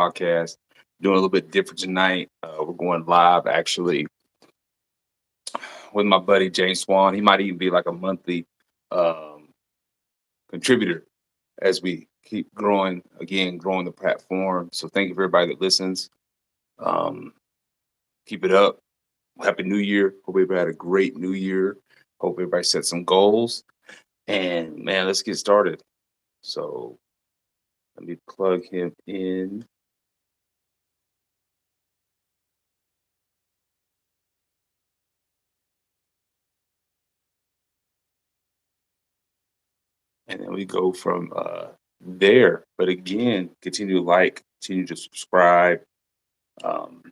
podcast. Doing a little bit different tonight. We're going live actually with my buddy James Swan. He might even be like a monthly um, contributor as we keep growing again, growing the platform. So thank you for everybody that listens. Um, keep it up. Happy New Year. Hope everybody had a great New Year. Hope everybody set some goals. And man, let's get started. So let me plug him in. And then we go from there. But again, continue to like, continue to subscribe. Um,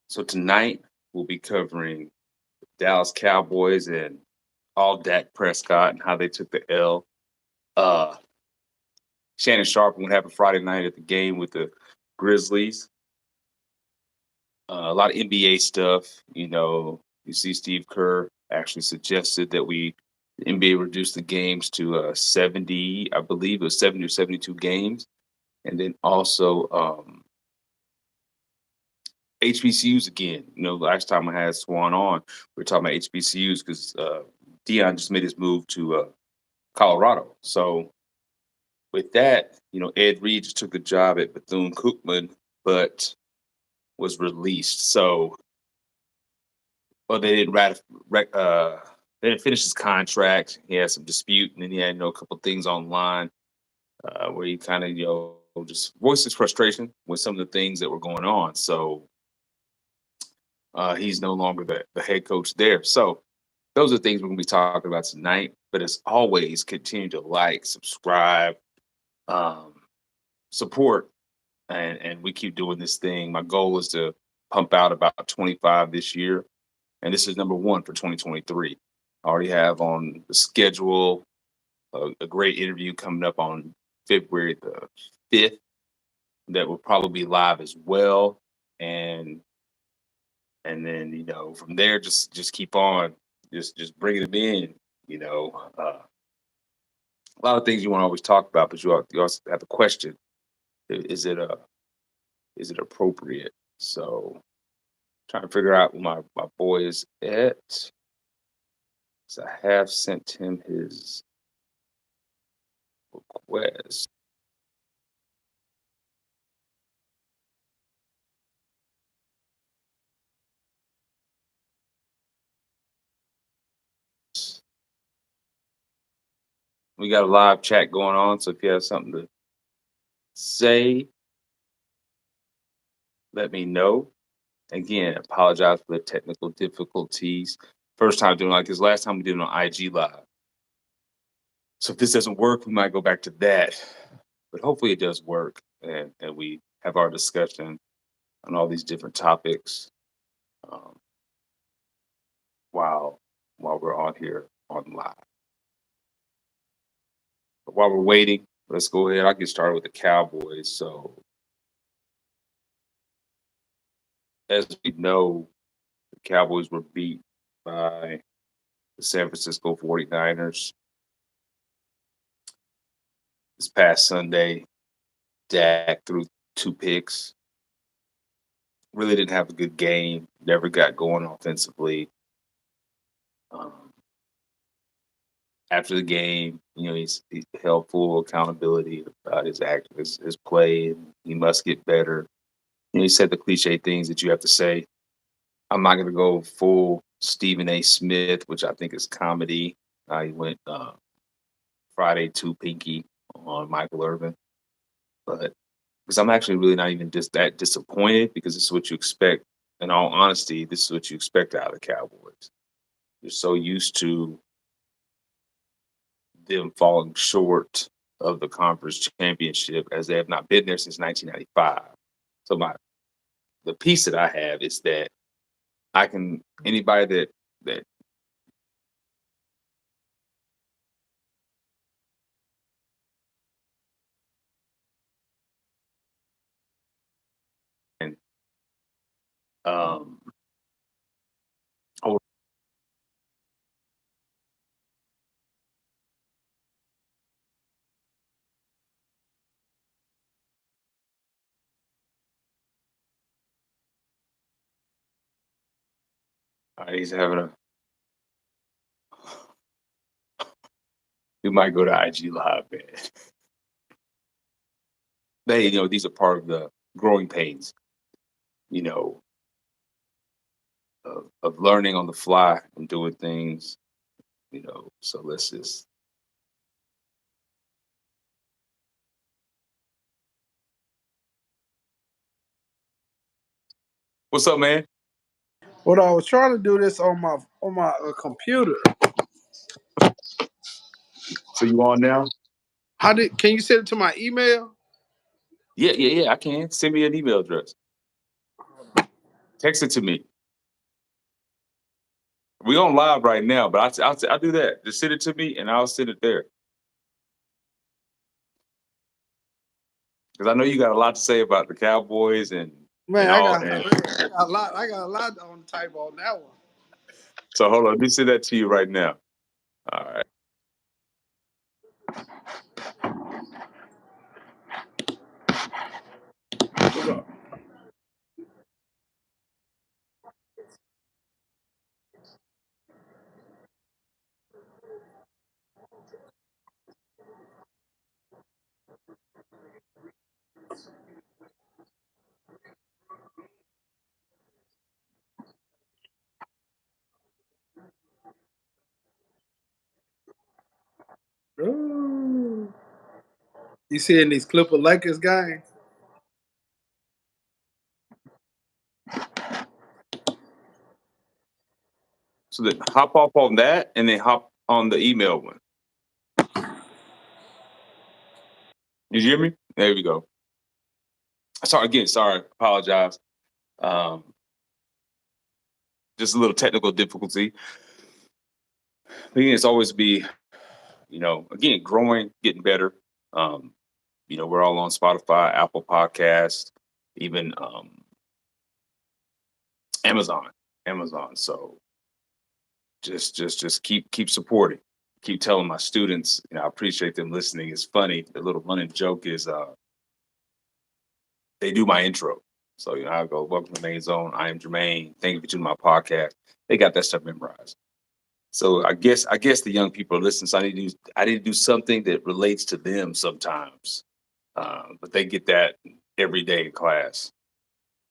so tonight we'll be covering Dallas Cowboys and all Dak Prescott and how they took the L. Uh, Shannon Sharpe, what happened Friday night at the game with the Grizzlies. A lot of NBA stuff. You see Steve Kerr actually suggested that the NBA reduce the games to 70, I believe it was 70 or 72 games. And then also HBCUs again. Last time I had Swan on, we were talking about HBCUs because Dion just made his move to Colorado. So with that, Ed Reed just took the job at Bethune-Cookman, but was released. So, well, they didn't finish his contract. He had some dispute, and then he had a couple things online where he kind of just voiced his frustration with some of the things that were going on. So he's no longer the head coach there. So those are things we're going to be talking about tonight. But as always, continue to like, subscribe, um, support, and we keep doing this thing. My goal is to pump out about 25 this year, and this is number one for 2023. I already have on the schedule a great interview coming up on February the 5th that will probably be live as well. And then from there just keep on just bringing them in. A lot of things you want to always talk about, but you also have the question: Is it is it appropriate? So trying to figure out where my boy is at. So I have sent him his request. We got a live chat going on, so if you have something to say, let me know. Again, apologize for the technical difficulties. First time doing like this. Last time we did it on IG Live. So if this doesn't work, we might go back to that. But hopefully it does work, and we have our discussion on all these different topics um, while we're on here on live. But while we're waiting, let's go ahead. I'll get started with the Cowboys. So as we know, the Cowboys were beat by the San Francisco 49ers this past Sunday. Dak threw two picks. Really didn't have a good game. Never got going offensively. Um, After the game, he held full accountability about his act, his play. And he must get better. He said the cliche things that you have to say. I'm not going to go full Stephen A. Smith, which I think is comedy. He went Friday to Pinky on Michael Irvin, but because I'm actually really not even just that disappointed because this is what you expect. In all honesty, this is what you expect out of the Cowboys. You're so used to them falling short of the conference championship as they have not been there since 1995. So the piece that I have is that I can anybody that and um oh, He's having a. We might go to IG Live, man. Hey, these are part of the growing pains. You know, of learning on the fly and doing things. So let's just. What's up, man? Well, I was trying to do this on my computer. So you on now? How did? Can you send it to my email? Yeah, yeah, yeah. I can send me an email address. Text it to me. We on live right now, but I'll do that. Just send it to me, and I'll send it there. Because I know you got a lot to say about the Cowboys Man, and I all. got, And I got a lot. I got a lot on the type on that one. so hold on, let me send that to you right now. All right. Ooh. You seeing these Clipper Lakers games? So then hop off on that, and then hop on the email one. Did you hear me? There we go. Sorry again. Sorry. Apologize. Um, just a little technical difficulty. Again, it's always be, again, growing, getting better. Um, we're all on Spotify, Apple Podcast, even Amazon, Amazon. So just keep supporting. Keep telling my students, I appreciate them listening. It's funny. The little running joke is they do my intro. So I go, welcome to Main Zone. I am Jermaine. Thank you for tuning my podcast. They got that stuff memorized. So I guess the young people are listening. So I need to do something that relates to them sometimes. But they get that every day in class.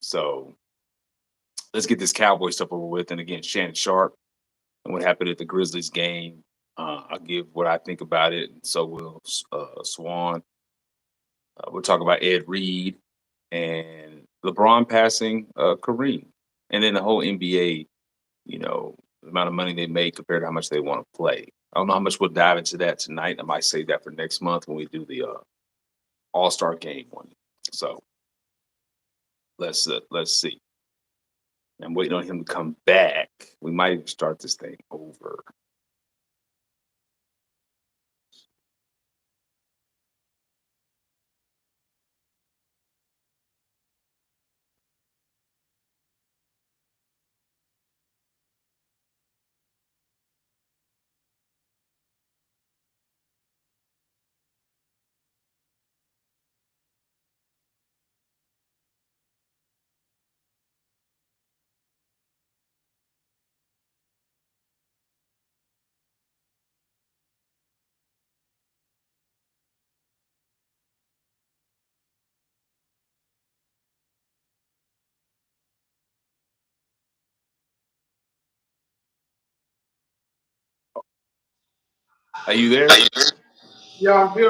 So let's get this Cowboy stuff over with. And again, Shannon Sharpe and what happened at the Grizzlies game. I'll give what I think about it. And so will Swan. We'll talk about Ed Reed and LeBron passing Kareem. And then the whole NBA, the amount of money they make compared to how much they want to play. I don't know how much we'll dive into that tonight. I might save that for next month when we do the All-Star game one. So let's see. I'm waiting on him to come back. We might even start this thing over. Are you there? Yeah, I'm here.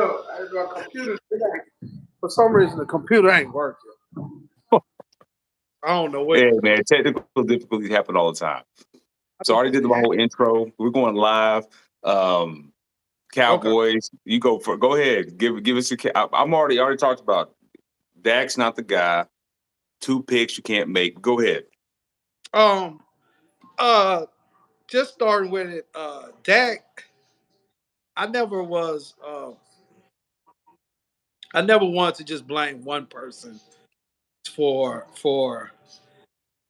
My computer, for some reason, the computer ain't working. I don't know what. Yeah, man. Technical difficulties happen all the time. I So I think already it's did my whole intro. We're going live. okay. Cowboys, you go ahead. Give us your. I'm already talked about. Dak's not the guy. Two picks you can't make. Go ahead. Um. Uh. Just starting with it. Dak. I never was. I never wanted to just blame one person for for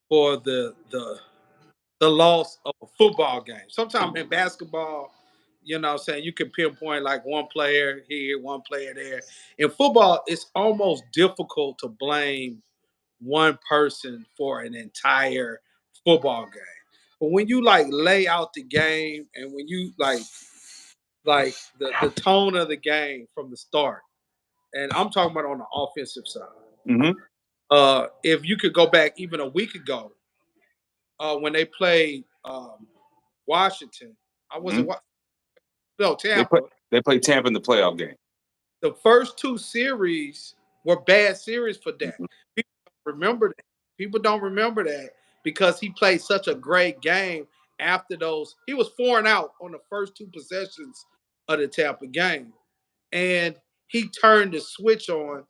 for the loss of a football game. Sometimes in basketball, what I'm saying, you can pinpoint like one player here, one player there. In football, it's almost difficult to blame one person for an entire football game. But when you like lay out the game and when you like the tone of the game from the start, and I'm talking about on the offensive side. Hmm. If you could go back even a week ago, when they played Washington, I wasn't Hmm. no They put Tampa. they played Tampa in the playoff game. The first two series were bad series for Dak. Hmm. People don't remember that. People don't remember that because he played such a great game after those. He was 4-out on the first two possessions of the Tampa game. And he turned the switch on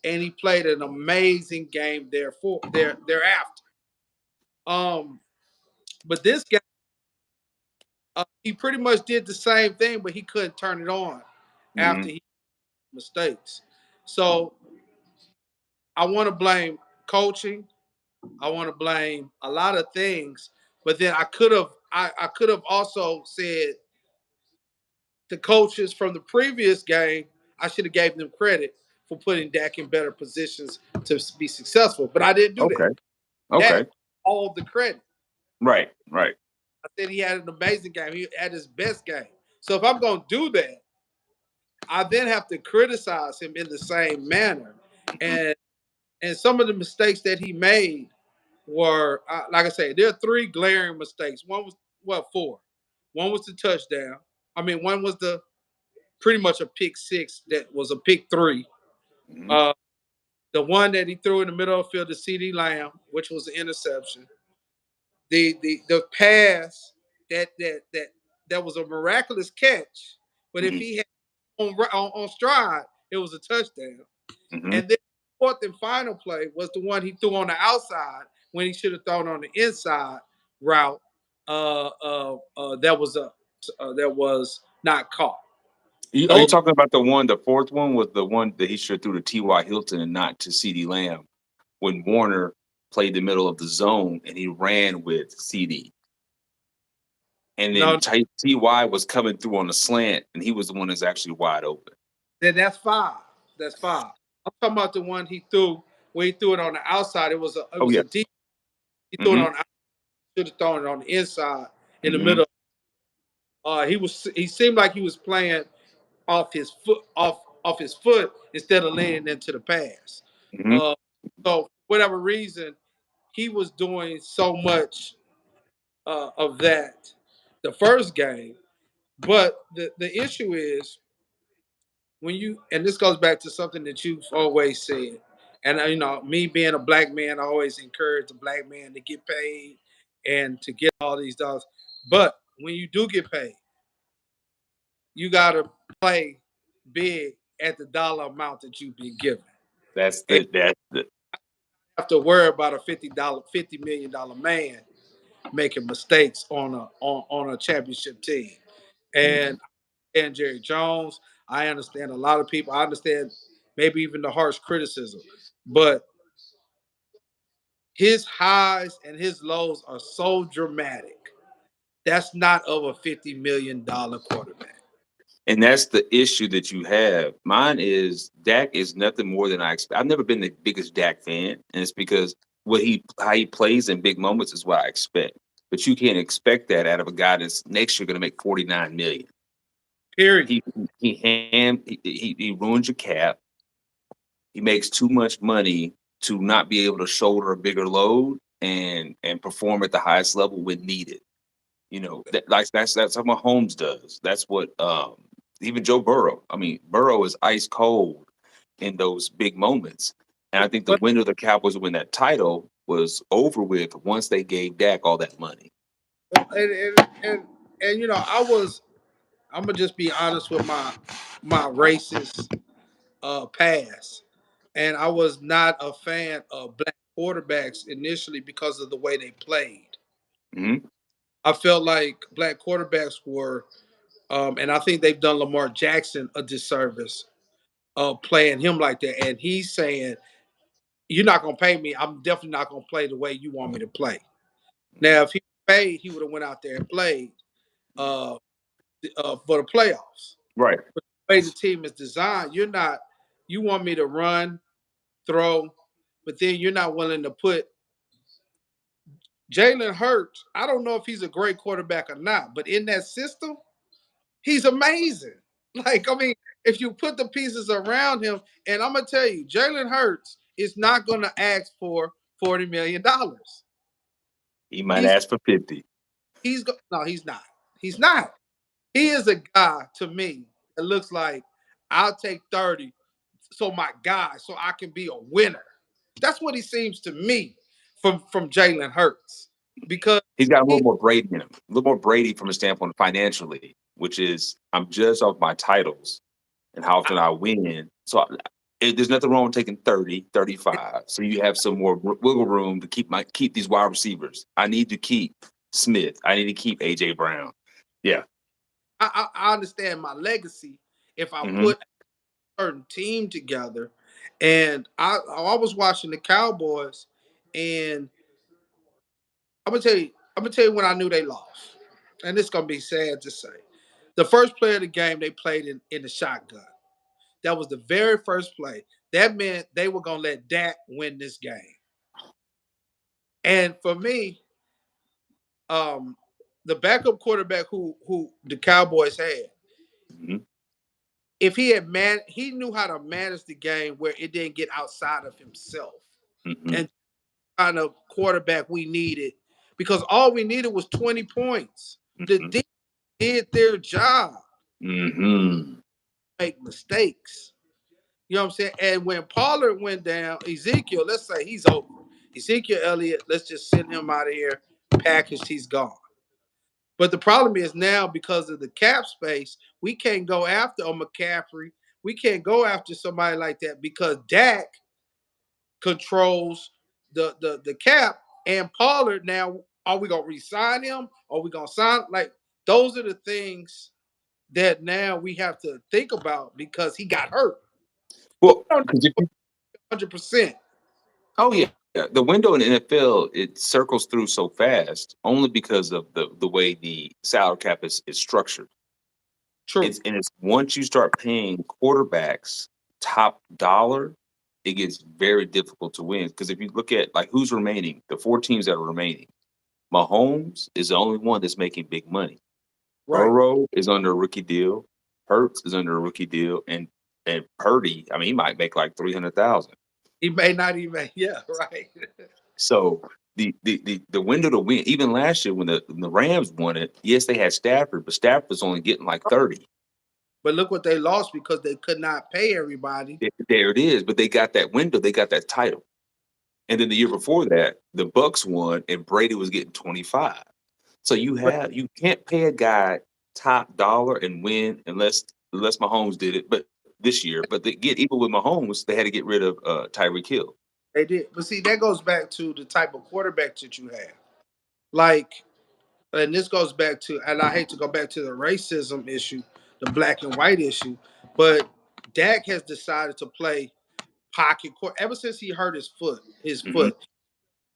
and he played an amazing game thereafter. Um, but this guy, he pretty much did the same thing, but he couldn't turn it on after Hmm. he made mistakes. So I want to blame coaching. I want to blame a lot of things, but then I could have also said the coaches from the previous game, I should have gave them credit for putting Dak in better positions to be successful, but I didn't do that. Okay. Dak Okay. all the credit. Right. Right. I said he had an amazing game. He had his best game. So if I'm going to do that, I then have to criticize him in the same manner. Hmm. And some of the mistakes that he made were, like I say, there are three glaring mistakes. One was, well, four. One was the touchdown. I mean, one was the pretty much a pick six that was a pick three. Hmm. Uh, the one that he threw in the middle of the field to CD Lamb, which was an interception. The pass that was a miraculous catch, but if Hmm. he had on stride, it was a touchdown. Hmm. And then the fourth and final play was the one he threw on the outside when he should have thrown on the inside route. That was not caught. Are you Those talking about the one? The fourth one was the one that he should have threw to T.Y. Hilton and not to C.D. Lamb when Warner played the middle of the zone and he ran with C.D. And then no, Ty was coming through on the slant, and he was the one that's actually wide open. then that's five. That's five. I'm talking about the one he threw where he threw it on the outside. It Oh was yeah. a deep. He threw it Hmm. on. Should have thrown it on the inside in the Hmm. middle. He seemed like he was playing off his foot instead of leaning into the pass. Hmm. Uh, so for whatever reason, he was doing so much of that the first game. But the issue is when you, and this goes back to something that you've always said, and me being a black man, I always encourage the black man to get paid and to get all these dollars. But when you do get paid, you gotta play big at the dollar amount that you've been given. And That's the you have to worry about a $50 million man making mistakes on a championship team. Mhm. And Jerry Jones, I understand a lot of people. I understand maybe even the harsh criticism, but his highs and his lows are so dramatic. That's not of a $50 million quarterback. and that's the issue that you have. Mine is Dak is nothing more than I expect. I've never been the biggest Dak fan, and it's because what he how he plays in big moments is what I expect. But you can't expect that out of a guy that's next year going to make 49 million. Period. He ruins your cap. He makes too much money to not be able to shoulder a bigger load and perform at the highest level when needed. That's what Mahomes does. That's what even Joe Burrow. I mean, Burrow is ice cold in those big moments. And I think the But window the Cowboys to win that title was over with once they gave Dak all that money. and I'm gonna just be honest with my racist past, and I was not a fan of black quarterbacks initially because of the way they played. Hmm. I felt like black quarterbacks were, and I think they've done Lamar Jackson a disservice of playing him like that. And he's saying, "You're not gonna pay me. I'm definitely not gonna play the way you want me to play." Now, if he paid, he would have went out there and played uh, for the playoffs. Right. But the way the team is designed, you're not. You want me to run, throw, but then you're not willing to put Jalen Hurts, I don't know if he's a great quarterback or not, but in that system, he's amazing. Like, I mean, if you put the pieces around him, and I'm gonna tell you, Jalen Hurts is not gonna ask for $40 million. He might He's ask for 50. no, he's not. He's not. He is a guy to me that looks like I'll take 30, so my guy, so I can be a winner. That's what he seems to me from Jalen Hurts because He's got a little he more Brady in him, a little more Brady from a standpoint financially, which is I'm judged off my titles and how often I win. So there's nothing wrong with taking 30, 35. So you have some more wiggle room to keep these wide receivers. I need to keep Smith. I need to keep AJ Brown. Yeah. I understand my legacy if I Hmm. put a certain team together. And I was watching the Cowboys, and I'm gonna tell you when I knew they lost. And it's gonna be sad to say. The first play of the game they played in the shotgun. That was the very first play. That meant they were gonna let Dak win this game. And for me, um, the backup quarterback who the Cowboys had, Hmm. if he knew how to manage the game where it didn't get outside of himself Hmm. and kind of quarterback we needed because all we needed was 20 points. The Hmm. defense did their job, Hmm. make mistakes. You know what I'm saying? And when Pollard went down, Ezekiel, let's say he's over. Ezekiel Elliott, let's just send him out of here, packaged, he's gone. But the problem is now because of the cap space, we can't go after a McCaffrey. We can't go after somebody like that because Dak controls the cap and Pollard. Now, are we gonna resign him? Are we gonna sign? Like those are the things that now we have to think about because he got hurt. But Well, we don't because if know you, 100%. oh yeah, the window in the NFL it circles through so fast only because of the way the salary cap is structured. True. It's once you start paying quarterbacks top dollar, it gets very difficult to win. Because if you look at like who's remaining, the four teams that are remaining, Mahomes is the only one that's making big money. Right. Burrow is under a rookie deal. Hurts is under a rookie deal, and Purdy, I mean, he might make like 300,000. He may not even, yeah, right. So the window to win, even last year when the Rams won it, yes, they had Stafford, but Stafford was only getting like 30. But look what they lost because they could not pay everybody. There it is. But they got that window, they got that title. And then the year before that, the Bucks won and Brady was getting 25. So But you can't pay a guy top dollar and win unless Mahomes did it. But this year, but they get even with Mahomes, they had to get rid of Tyreek Hill. they did. But see, that goes back to the type of quarterback that you have. Like, and this goes back to, and I hate to go back to the racism issue, the black and white issue, but Dak has decided to play pocket court ever since he hurt his Hmm. foot,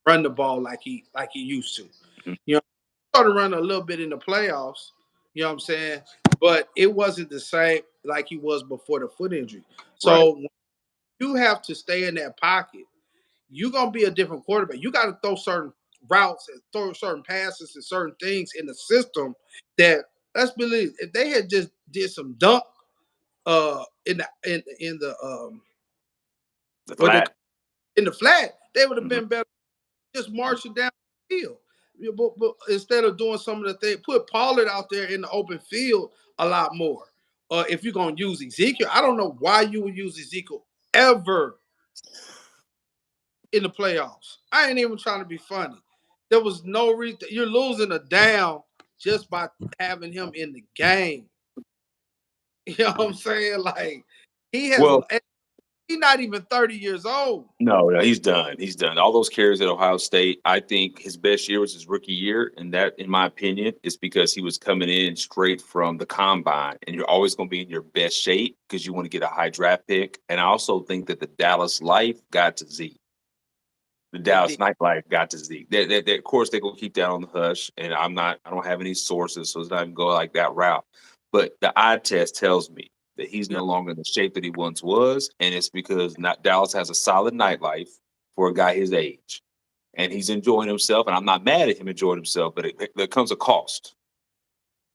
run the ball like he used to. Hmm. You know, he started running a little bit in the playoffs. You know what I'm saying? But it wasn't the same like he was before the foot injury. Right. So you have to stay in that pocket. You're gonna be a different quarterback. You got to throw certain routes and throw certain passes and certain things in the system that let's believe if they had just did some dunk in the The what they flat. in the flat, they would have Hmm. been better just marching down the field. Yeah, but instead of doing some of the things, put Pollard out there in the open field a lot more. If you're gonna use Ezekiel, I don't know why you would use Ezekiel ever in the playoffs. I ain't even trying to be funny. There was no reason. You're losing a down just by having him in the game. You know what I'm saying? Like he has. Well, He's not even 30 years old. no, he's done. He's done. All those carries at Ohio State. I think his best year was his rookie year, and that, in my opinion, is because he was coming in straight from the combine, and you're always going to be in your best shape because you want to get a high draft pick. And I also think that the Dallas life got to Z. The It Dallas did. nightlife got to Z. Of course, they're gonna keep that on the hush, and I don't have any sources, so it's not even go like that route. But the eye test tells me that he's Yeah. no longer in the shape that he once was, and it's because not Dallas has a solid nightlife for a guy his age. and he's enjoying himself, and I'm not mad at him enjoying himself, but there comes a cost.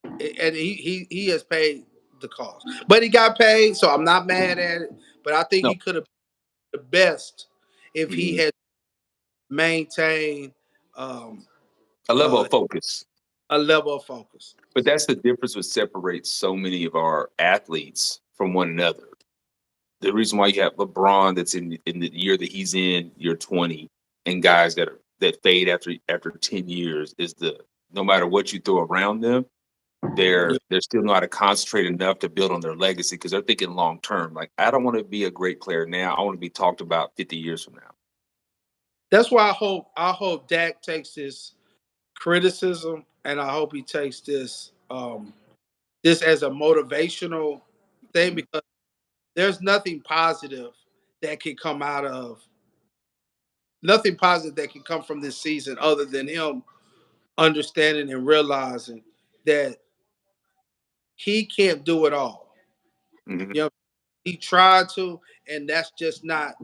And he has paid the cost, but he got paid, so I'm not mad at it. But I think No, he could have been the best if he mhm. had maintained um, A level uh, of focus. a level of focus. But that's the difference what separates so many of our athletes from one another. The reason why you have LeBron that's in the year that he's in, year 20, and guys that fade after 10 years is the no matter what you throw around them, Yeah. they're still know how to concentrate enough to build on their legacy because they're thinking long term. Like I don't want to be a great player now. I want to be talked about 50 years from now. That's why I hope Dak takes this criticism, and I hope he takes this as a motivational thing, Mhm. because there's that can come out of nothing positive that can come from this season other than him understanding and realizing that he can't do it all. Mhm. You know, he tried to, and that's just not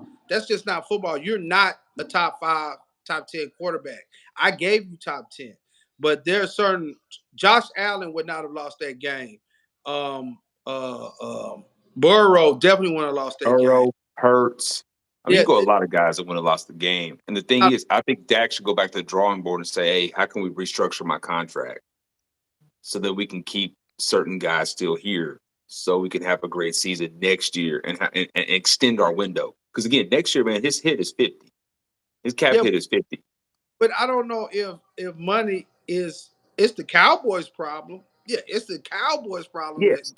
football. You're not a top five, top 10 quarterback. I gave you top 10, but there are certain Josh Allen would not have lost that game. Um, Burrow definitely wouldn't have lost that game. Burrow, Hurts. I mean, you Yeah, go a lot of guys that would have lost the game. And the thing is, I think Dak should go back to the drawing board and say, "Hey, how can we restructure my contract so that we can keep certain guys still here, so we can have a great season next year and extend our window?" Because again, next year, man, his hit is 50. His cap yeah, hit is 50. but I don't know if money is it's the Cowboys' problem. Yeah, it's the Cowboys' problem. Yes,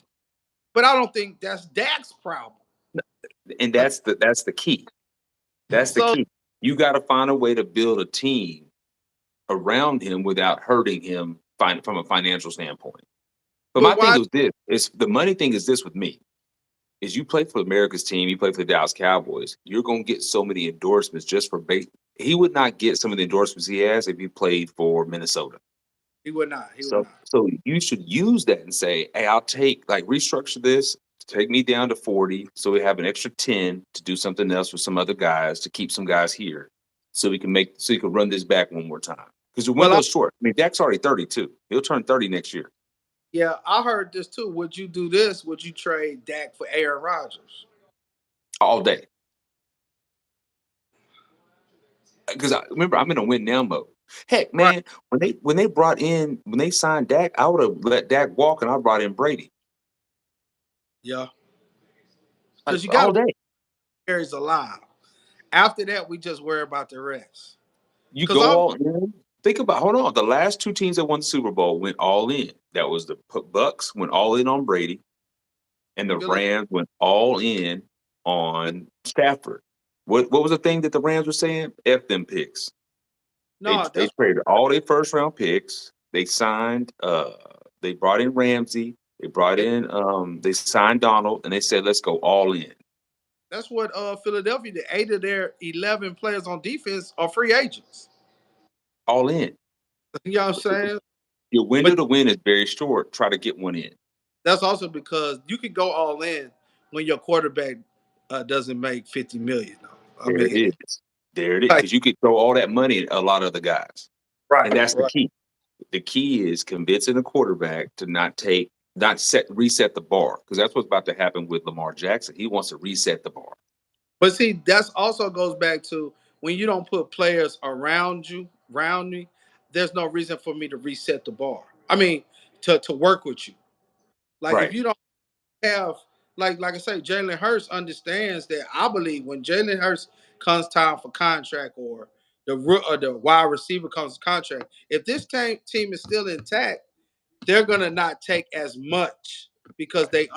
But I don't think that's Dak's problem. and that's the key. That's the So, key. You got to find a way to build a team around him without hurting him from a financial standpoint. But but my thing why is this: is the money thing is this with me is you play for America's team, you play for the Dallas Cowboys, you're gonna get so many endorsements just for base. He would not get some of the endorsements he has if he played for Minnesota. he would not? He would So not. so you should use that and say, hey, I'll take like restructure this, take me down to 40, so we have an extra 10 to do something else with some other guys to keep some guys here. So you can run this back one more time. Because the Well, window's short. I mean, Dak's already 32. He'll turn 30 next year. yeah, I heard this too. Would you do this? Would you trade Dak for Aaron Rodgers? All day. Because I remember I'm in a win now mode. Heck, Right. man, when they signed Dak, I would have let Dak walk and I brought in Brady. Yeah. Like Because you got all to day. carries alive. After that, we just worry about the rest. You Because go I'm all in. Think about hold on. The last two teams that won the Super Bowl went all in. That was the Bucks went all in on Brady, and the feeling Rams went all in on Stafford. What was the thing that the Rams were saying? F them picks. no. They That's traded all their first round picks. They signed they brought in Ramsey, it, they signed Donald and they said let's go all in. that's what Philadelphia did. 8 of their 11 players on defense are free agents. All in. You know what I'm saying? Your But window to win is very short. Try to get one in. that's also because you can go all in when your quarterback doesn't make 50 million. Though. I There mean, it is. There it is. like Because you could throw all that money at a lot of the guys. right, And that's the right. key. The key is convincing the quarterback to not reset the bar. Because that's what's about to happen with Lamar Jackson. He wants to reset the bar. But see, that's also goes back to when you don't put players around me. There's no reason for me to reset the bar. I mean, to work with you. Like if Right. you don't have like I say, Jalen Hurts understands that. I believe when Jalen Hurts comes time for contract, or the wide receiver comes to contract, if this team is still intact, they're gonna not take as much because they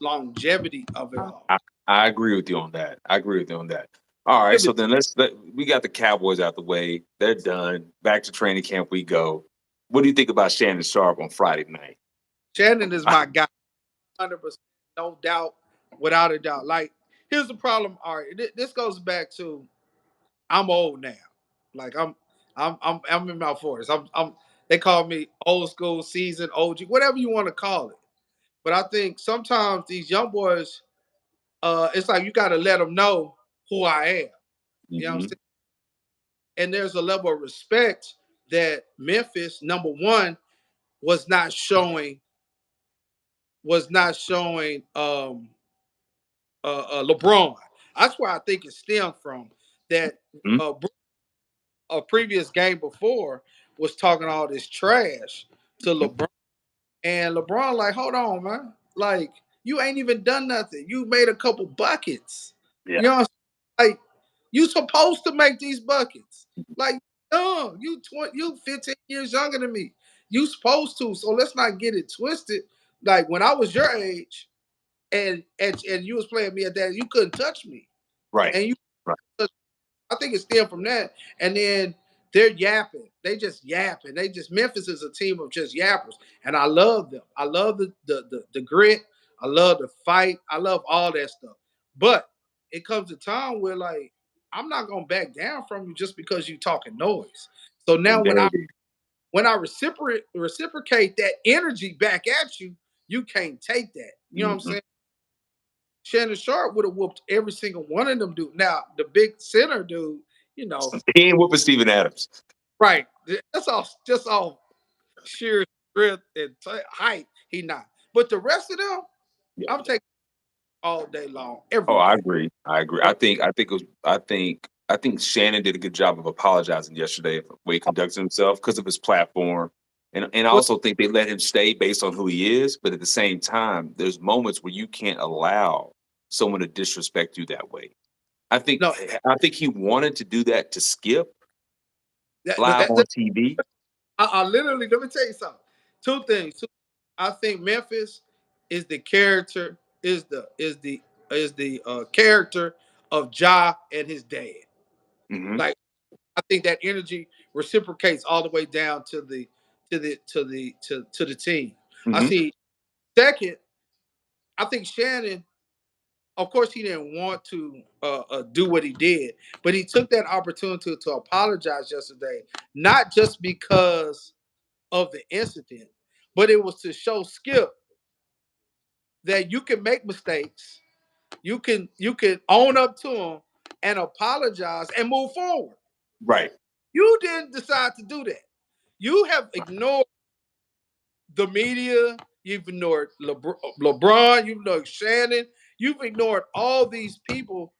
longevity of it all. I, I agree with you on that. I agree with you on that. All right, so then we got the Cowboys out the way. They're done. Back to training camp we go. What do you think about Shannon Sharpe on Friday night? Shannon is my guy, 100%, no doubt, without a doubt. Like, here's the problem. All right, this goes back to I'm old now. Like I'm in my 40s. I'm they call me old school, seasoned, OG, whatever you want to call it. But I think sometimes these young boys, it's like you got to let them know who I am. You know what I'm Hmm. saying? and there's a level of respect that Memphis, number one, was not showing was not showing LeBron. That's where I think it stemmed from. That Mhm. a previous game before was talking all this trash to Mhm. LeBron, and LeBron like, hold on, man, like you ain't even done nothing. You made a couple buckets. Yeah. You know, what I'm saying? Like you supposed to make these buckets. Like, no, you 15 years younger than me. You supposed to. So let's not get it twisted. Like when I was your age, and you was playing me at that, you couldn't touch me, Right. and you Right. I think it's still from that. And then they're yapping. They just yapping. They just Memphis is a team of just yappers, and I love them. I love the grit. I love the fight. I love all that stuff. But it comes a time where like I'm not gonna back down from you just because you talking noise. So now And there it is. when I reciprocate that energy back at you, you can't take that. You know what I'm Mhm. saying? Shannon Sharpe would have whooped every single one of them dude. Now the big center dude, you know, He ain't whooping Steven Adams. right? That's all, just all sheer strength and height. He not, but the rest of them, Yeah. I'm taking all day long, Oh, every I day. agree. I agree. Every, I think Shannon did a good job of apologizing yesterday for the way he conducts himself because of his platform. And I but also think they let him stay based on who he is, but at the same time, there's moments where you can't allow someone to disrespect you that way. I think no, I think he wanted to do that to Skip no, live on TV. I literally let me tell you something. Two things. I think Memphis is the character is the character of Ja and his dad. Hmm. Like I think that energy reciprocates all the way down to the team. I Hmm. see. Second, I think Shannon. Of course, he didn't want to do what he did, but he took that opportunity to apologize yesterday, not just because of the incident, but it was to show Skip that you can make mistakes, you can own up to them and apologize and move forward. Right. You didn't decide to do that. You have ignored the media. You've ignored LeBron. You've ignored Shannon. You've ignored all these people,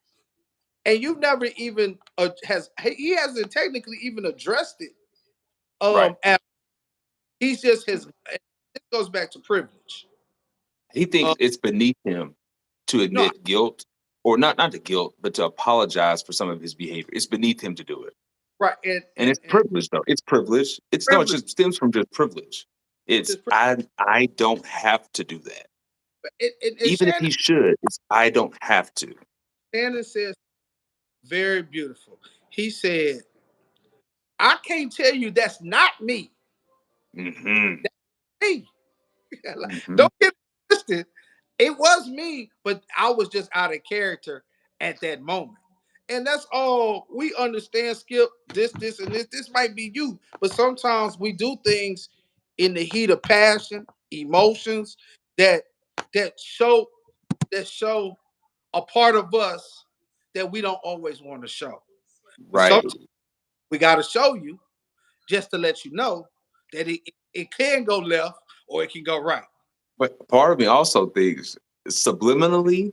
and you've never even has he hasn't technically even addressed it. Right. At, he's just his. It goes back to privilege. He thinks Um, it's beneath him to no, admit guilt, or not the guilt, but to apologize for some of his behavior. It's beneath him to do it. right, And it's and privilege though. It's privilege. It's no, it privilege. just stems from just privilege. It's Just I don't have to do that. and Even if he should, it's I don't have to. Shannon says very beautiful. He said, "I can't tell you that's not me. Hmm. Hey, Hmm. don't get it twisted. It was me, but I was just out of character at that moment. And that's all we understand, Skip. This, and this. This might be you, but sometimes we do things in the heat of passion, emotions that that show that show a part of us that we don't always want to show. But Right. sometimes we got to show you just to let you know that it can go left or it can go right. But part of me also thinks subliminally,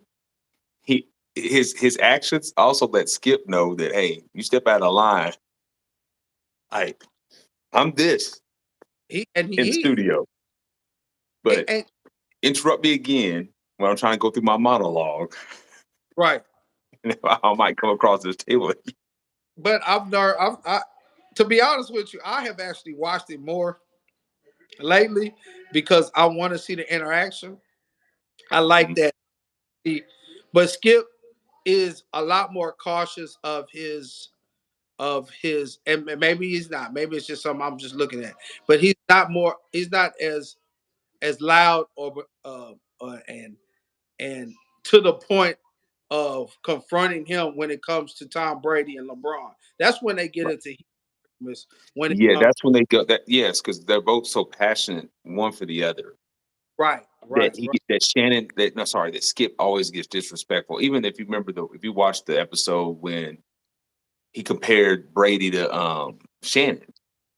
his actions also let Skip know that hey, you step out of line, I I'm this in the He studio. But and interrupt me again when I'm trying to go through my monologue. right. And I might come across this table. But to be honest with you, I have actually watched it more lately because I want to see the interaction. I like Mhm. that. But Skip is a lot more cautious of his, and maybe he's not. Maybe it's just something I'm just looking at. But he's not as loud or and to the point of confronting him when it comes to Tom Brady and LeBron. That's when they get Right. into when it Yeah, comes. that's when they go. That yes, because they're both so passionate one for the other Right, that right, right. that Shannon that no sorry that Skip always gets disrespectful. Even if you remember if you watched the episode when he compared Brady to Shannon.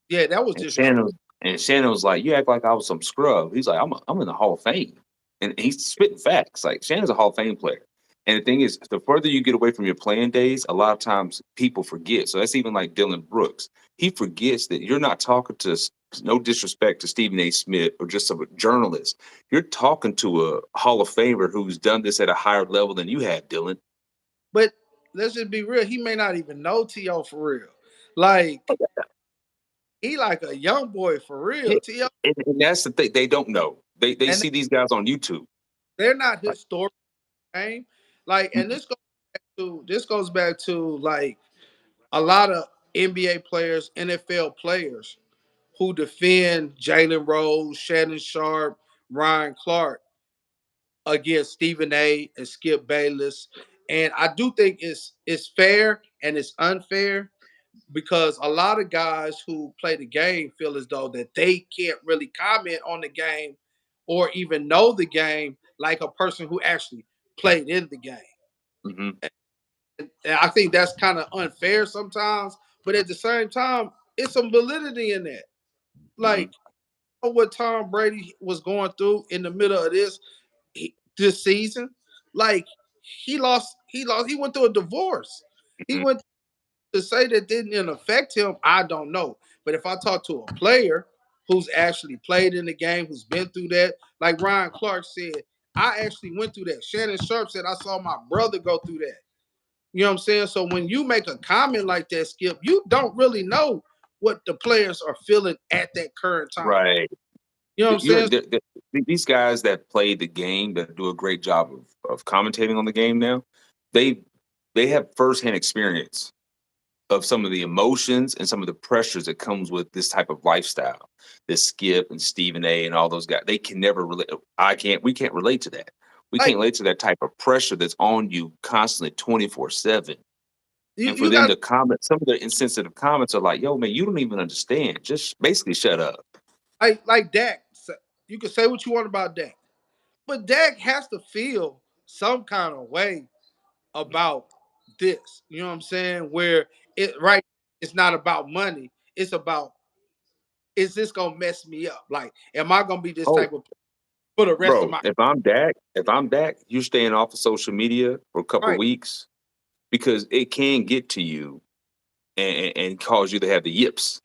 Yeah, that was And disrespectful. Shannon was like, "You act like I was some scrub." He's like, I'm in the Hall of Fame," and he's spitting facts. Like Shannon's a Hall of Fame player. And the thing is, the further you get away from your playing days, a lot of times people forget. So that's even like Dylan Brooks. He forgets that you're not talking to, no disrespect to Stephen A. Smith or just a journalist. You're talking to a Hall of Famer who's done this at a higher level than you have, Dylan. But let's just be real. He may not even know T.O. for real. Like he like a young boy for Yeah, real. T.O. and that's the thing. They don't know. They And see these guys on YouTube. they're not Like, historic game. Like, and mm, this goes back to like a lot of NBA players, NFL players who defend Jalen Rose, Shannon Sharpe, Ryan Clark against Stephen A. and Skip Bayless. And I do think it's fair and it's unfair because a lot of guys who play the game feel as though that they can't really comment on the game or even know the game like a person who actually played in the game. mhm, And I think that's kind of unfair sometimes, but at the same time, it's some validity in that. mhm. Like what Tom Brady was going through in the middle of this season, like he went through a divorce. He Mhm. went to say that didn't affect him, I don't know. But if I talk to a player who's actually played in the game, who's been through that, like Ryan Clark said, I actually went through that. Shannon Sharpe said I saw my brother go through that. You know what I'm saying? So when you make a comment like that, Skip, you don't really know what the players are feeling at that current time. Right. You know what I'm You're saying? these guys that play the game that do a great job of commentating on the game now. They they have firsthand experience of some of the emotions and some of the pressures that comes with this type of lifestyle. This Skip and Stephen A. and all those guys, they can never relate. I can't. We can't relate to that. We Like can't relate to that type of pressure that's on you constantly, 24/7. And for you them got to comment, some of the insensitive comments are like, "Yo, man, you don't even understand. Just basically shut up." like Dak. You can say what you want about Dak, but Dak has to feel some kind of way about this. You know what I'm saying? Where it right, it's not about money. It's about is this gonna mess me up? Like, am I gonna be this Oh, type of for the rest of bro, my if I'm Dak, you're staying off of social media for a couple right? weeks because it can get to you and cause you to have the yips.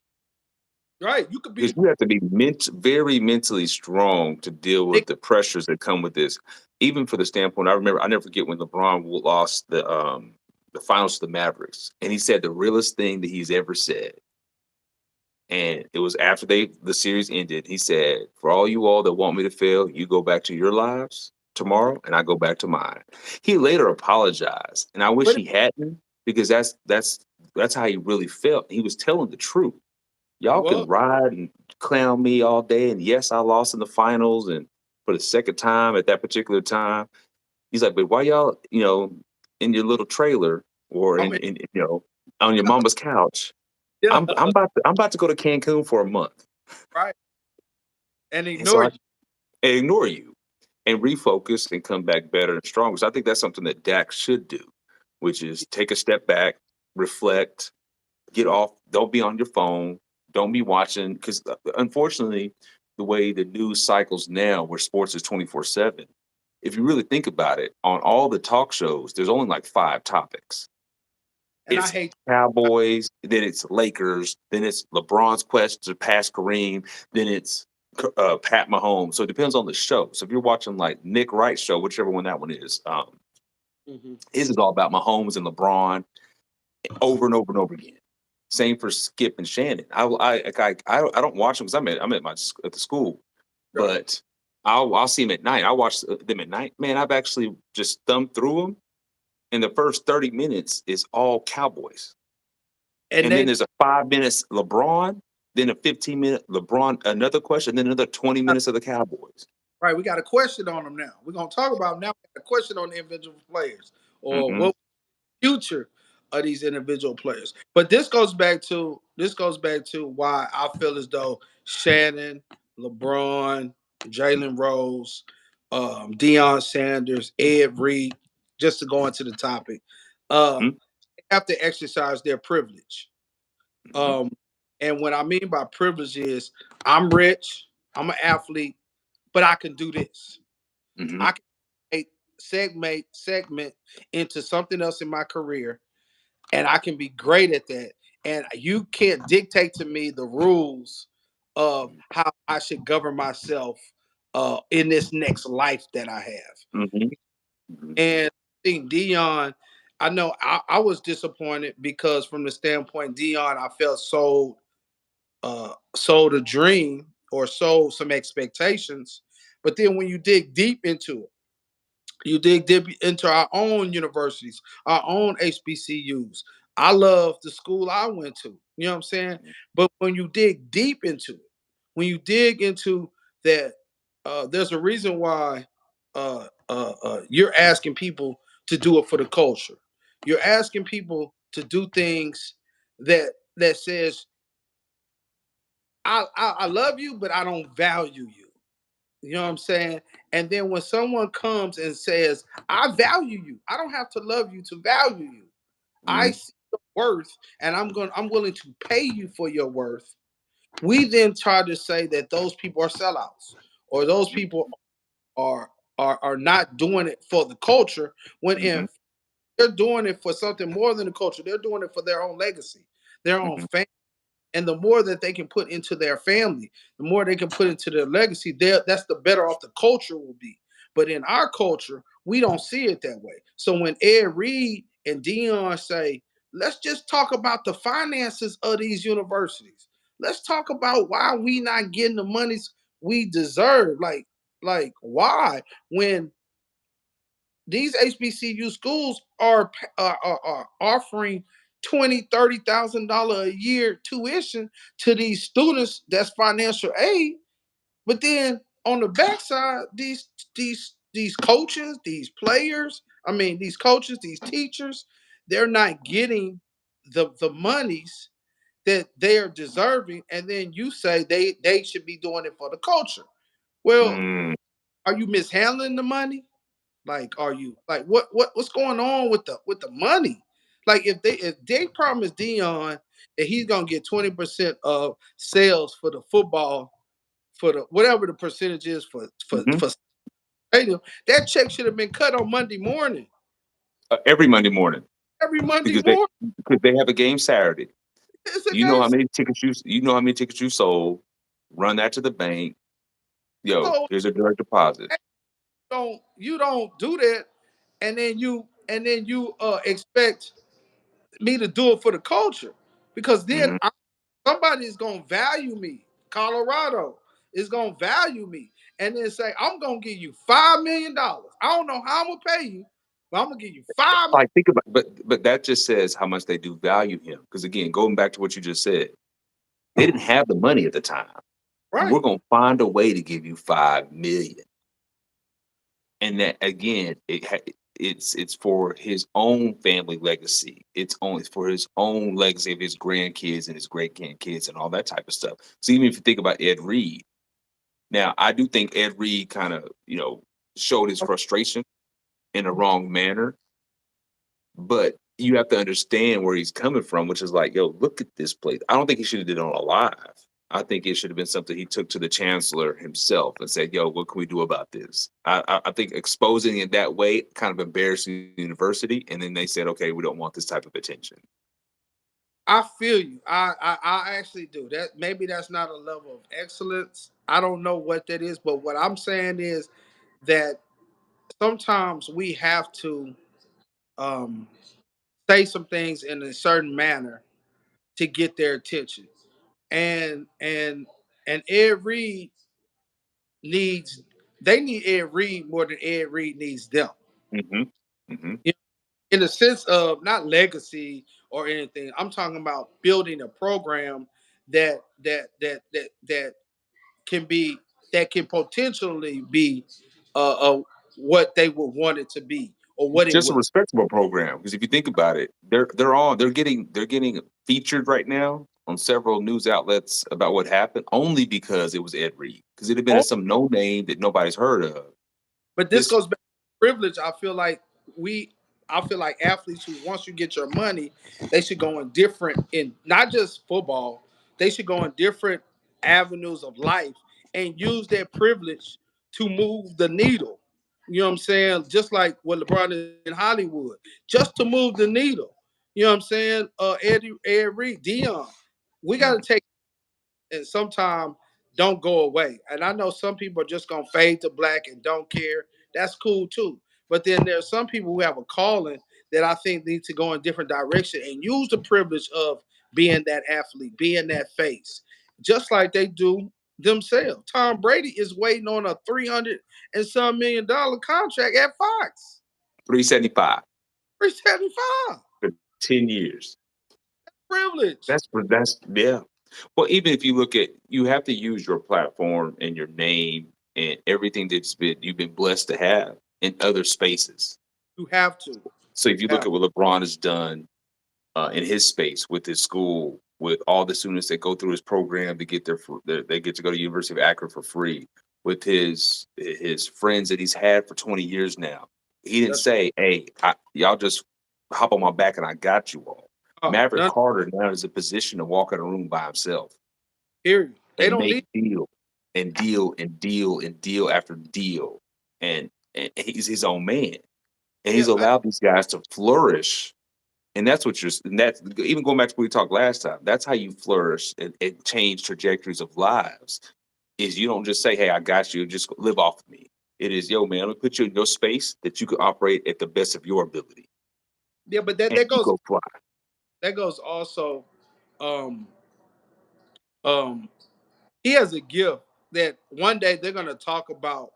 Right. You could Because be you have to be very mentally strong to deal they, with the pressures that come with this. Even for the standpoint, I never forget when LeBron lost the finals to the Mavericks, and he said the realest thing that he's ever said. And it was after the series ended. He said, "For all you all that want me to fail, you go back to your lives tomorrow, and I go back to mine." He later apologized, and I wish but he hadn't because that's how he really felt. He was telling the truth. he Y'all was can ride and clown me all day, and yes, I lost in the finals, and for the second time at that particular time. He's like, "But why y'all, in your little trailer or I mean on your mama's couch?" yeah, I'm about to go to Cancun for a month, right. And and so ignore I you. ignore you and refocus and come back better and stronger. So I think that's something that Dak should do, which is take a step back, reflect, get off. Don't be on your phone. Don't be watching because unfortunately, the way the news cycles now, where sports is 24/7. If you really think about it, on all the talk shows, there's only like five topics. And I It's hate Cowboys, then it's Lakers, then it's LeBron's quest to pass Kareem, then it's Pat Mahomes. So it depends on the show. So if you're watching like Nick Wright's show, whichever one that one is, Mhm. his is all about Mahomes and LeBron over and over and over again. Same for Skip and Shannon. I don't watch them because I'm at at the school, Right. but I'll see them at night. I watch them at night. Man, I've actually just thumbed through them, and the first 30 minutes is all Cowboys, And and then they there's a 5 minutes LeBron, then a 15-minute LeBron, another question, then another 20 minutes of the Cowboys. right, we got a question on them now. We're gonna talk about now a question on the individual players or Hmm. what future of these individual players. But this goes back to why I feel as though Shannon, LeBron, Jalen Rose, Deion Sanders, Ed Reed, just to go into the topic, uh, Hmm. have to exercise their privilege. Mhm, Um, and what I mean by privilege is I'm rich, I'm an athlete, but I can do this. mhm, I can make segment into something else in my career, and I can be great at that. And you can't dictate to me the rules of how I should govern myself in this next life that I have. mhm, mhm, And I think Dion, I know I was disappointed because from the standpoint Dion, I felt sold a dream or sold some expectations. But then when you dig deep into it, you dig deep into our own universities, our own HBCUs. I love the school I went to. You know what I'm saying? But when you dig deep into it, when you dig into that, there's a reason why you're asking people to do it for the culture. You're asking people to do things that says I love you, but I don't value you. You know what I'm saying? And then when someone comes and says, I value you, I don't have to love you to value you. I mhm, see your worth and I'm willing to pay you for your worth. We then try to say that those people are sellouts or those people are are not doing it for the culture when mhm, in they're doing it for something more than the culture. They're doing it for their own legacy, their own mhm, family. And the more that they can put into their family, the more they can put into their legacy, that's the better off the culture will be. But in our culture, we don't see it that way. So when Ed Reed and Dion say, let's just talk about the finances of these universities. Let's talk about why we not getting the monies we deserve. Like why? When these HBCU schools are offering 20, $30,000 a year tuition to these students. That's financial aid. But then on the backside, these coaches, these players, I mean these coaches, these teachers, they're not getting the monies that they are deserving. And then you say they should be doing it for the culture. Well, mm. are you mishandling the money? Like, are you like what's going on with the money? Like, if they promise Dion that he's gonna get 20% of sales for the football for the whatever the percentage is Mhm. for stadium, that check should have been cut on Monday morning, Every Monday morning every Monday because they morning. because they have a game Saturday. It's a game. You know how many tickets you sold. Run that to the bank. Yo, So here's a direct deposit. you don't do that, and then you expect me to do it for the culture because then Mhm, somebody is gonna value me. Colorado is gonna value me, and then say, "I'm gonna give you $5 million. I don't know how I'm gonna pay you, but I'm gonna give you 5 million." like, think about but that just says how much they do value him. Because again, going back to what you just said, they didn't have the money at the time. We're Right? gonna find a way to give you 5 million. And that again, it's for his own family legacy. It's only for his own legacy of his grandkids and his great grandkids and all that type of stuff. So even if you think about Ed Reed, now I do think Ed Reed kind of, showed his frustration in a wrong manner. But you have to understand where he's coming from, which is like, yo, look at this place. I don't think he should have did it on a live. I think it should have been something he took to the chancellor himself and said, "Yo, what can we do about this?" I think exposing it that way kind of embarrassing the university, and then they said, "Okay, we don't want this type of attention." I feel you. I actually do. That maybe that's not a level of excellence. I don't know what that is, but what I'm saying is that sometimes we have to um, say some things in a certain manner to get their attention. And Ed Reed needs they need Ed Reed more than Ed Reed needs them. Hmm. Hmm. You know, in the sense of not legacy or anything. I'm talking about building a program that can be that can potentially be what they would want it to be or what it Just a would. respectable program, because if you think about it, they're getting featured right now on several news outlets about what happened only because it was Ed Reed. Because it'd have been Oh, some no name that nobody's heard of. but this This goes back to privilege. I feel like we I feel like athletes who once you get your money, they should go in different in not just football. They should go in different avenues of life and use their privilege to move the needle. You know what I'm saying? Just like what LeBron is in Hollywood, just to move the needle. You know what I'm saying? Ed Reed, Dion. We got to Mhm. take and sometimes don't go away. And I know some people are just gonna fade to black and don't care. That's cool too. But then there's some people who have a calling that I think need to go in different direction and use the privilege of being that athlete, being that face, just like they do themselves. Tom Brady is waiting on a 300 and some $1 million contract at Fox. 375 375. for 10 years. Privilege. That's yeah. Well, even if you look at, you have to use your platform and your name and everything you've been blessed to have in other spaces. You have to. So if you Yeah. look at what LeBron has done in his space with his school, with all the students that go through his program to get they get to go to University of Akron for free, with his friends that he's had for 20 years now. He didn't That's say, "Hey, y'all just hop on my back and I got you all." Maverick none. Carter now is in a position to walk in a room by himself Period. They and don't make need. deal and deal and deal and deal after deal, and he's his own man, and Yeah, he's allowed these guys to flourish. And that's what and that's even going back to what we talked last time. That's how you flourish and change trajectories of lives. Is you don't just say, "Hey, I got you. Just live off of me." It is, "Yo, man, let me put you in your space that you can operate at the best of your ability, yeah, but that and that you goes go fly." that goes also. Um, um, he has a gift that one day they're gonna talk about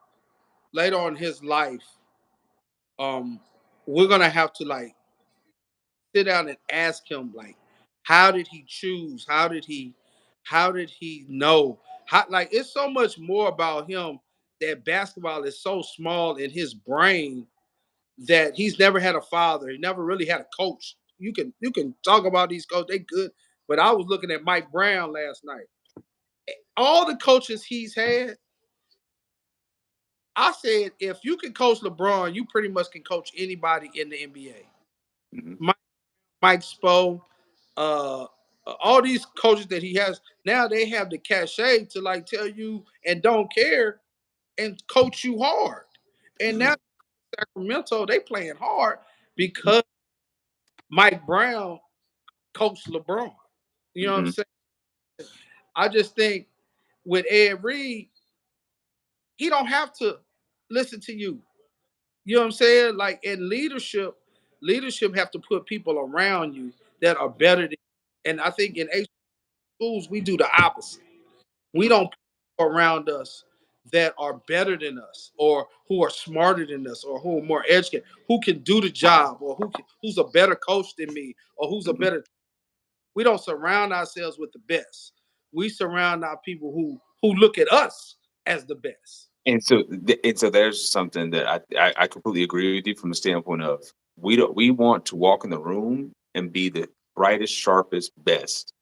later on in his life. Um, we're gonna have to like sit down and ask him like, how did he choose? How did he know? How like it's so much more about him that basketball is so small in his brain that he's never had a father. He never really had a coach. You can talk about these coaches, they good. But I was looking at Mike Brown last night. All the coaches he's had, I said if you can coach LeBron, you pretty much can coach anybody in the NBA. Mhm, Mike, Mike Spo, all these coaches that he has now, they have the cachet to like tell you and don't care and coach you hard. And mhm, now Sacramento, they playing hard mhm, because Mike Brown coached LeBron. You know what I'm mhm, saying? I just think with Ed Reed, he don't have to listen to you. You know what I'm saying? Like in leadership, leadership have to put people around you that are better than. And I think in H schools we do the opposite. We mhm, don't put people around us that are better than us or who are smarter than us or who are more educated, who can do the job or who's a better coach than me or who's a mhm. better. We don't surround ourselves with the best. We surround our people who look at us as the best. And so there's something that I completely agree with you from the standpoint of we want to walk in the room and be the brightest, sharpest, best,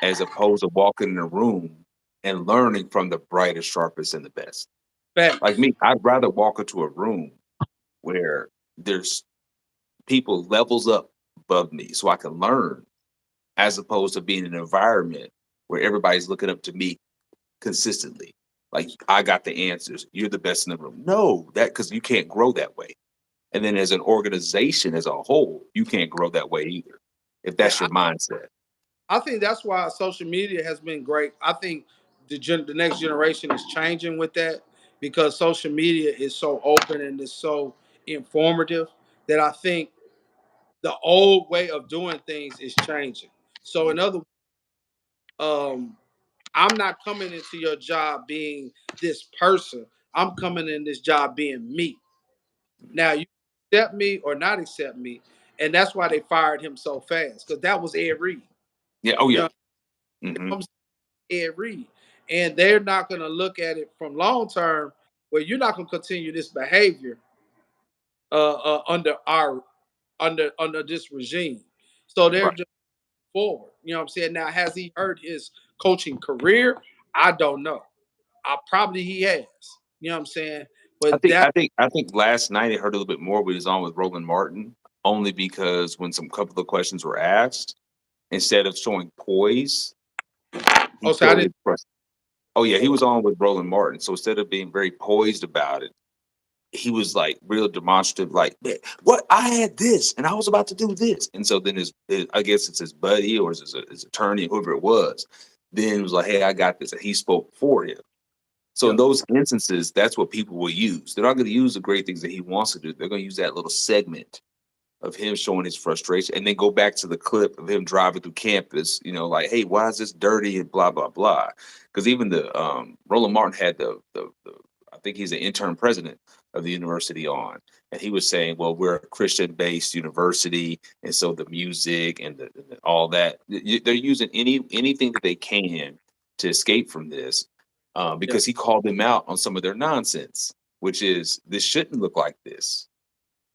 as opposed to walking in a room and learning from the brightest, sharpest, and the best. Like Facts. me, I'd rather walk into a room where there's people levels up above me so I can learn, as opposed to being in an environment where everybody's looking up to me consistently. Like, I got the answers. You're the best in the room. No, that because you can't grow that way. And then as an organization as a whole, you can't grow that way either. If Yeah, that's your mindset. I think that's why social media has been great. I think the next generation is changing with that because social media is so open and is so informative that I think the old way of doing things is changing. So in other um I'm not coming into your job being this person. I'm coming in this job being me. Mhm. Now you accept me or not accept me, and that's why they fired him so fast because that was Ed Reed. Yeah. Oh You yeah. know, Hmm. I'm Ed Reed, and they're not going to look at it from long term where you're not going to continue this behavior under our under this regime. So they're Right. just forward. You know what I'm saying? Now, has he hurt his coaching career? I don't know. Probably he has. You know what I'm saying? I But think that I think I think last night it hurt a little bit more when he was on with Roland Martin only because when some couple of questions were asked, instead of showing poise, he Oh, so I showed didn't. his Oh yeah, he Oh, was on with Roland Martin. So instead of being very poised about it, he was like real demonstrative, like, "Man, what I had this and I was about to do this." And so then I guess it's his buddy or his attorney, whoever it was, then was like, "Hey, I got this." And he spoke for him. So in yeah, those instances, that's what people will use. They're not going to use the great things that he wants to do. They're going to use that little segment of him showing his frustration and then go back to the clip of him driving through campus, like, hey, why is this dirty and blah, blah, blah. Because even the Roland Martin had the I think he's the interim president of the university on. And he was saying, well, we're a Christian based university. And so the music and all that, they're using anything that they can to escape from this yeah, because he called them out on some of their nonsense, which is this shouldn't look like this.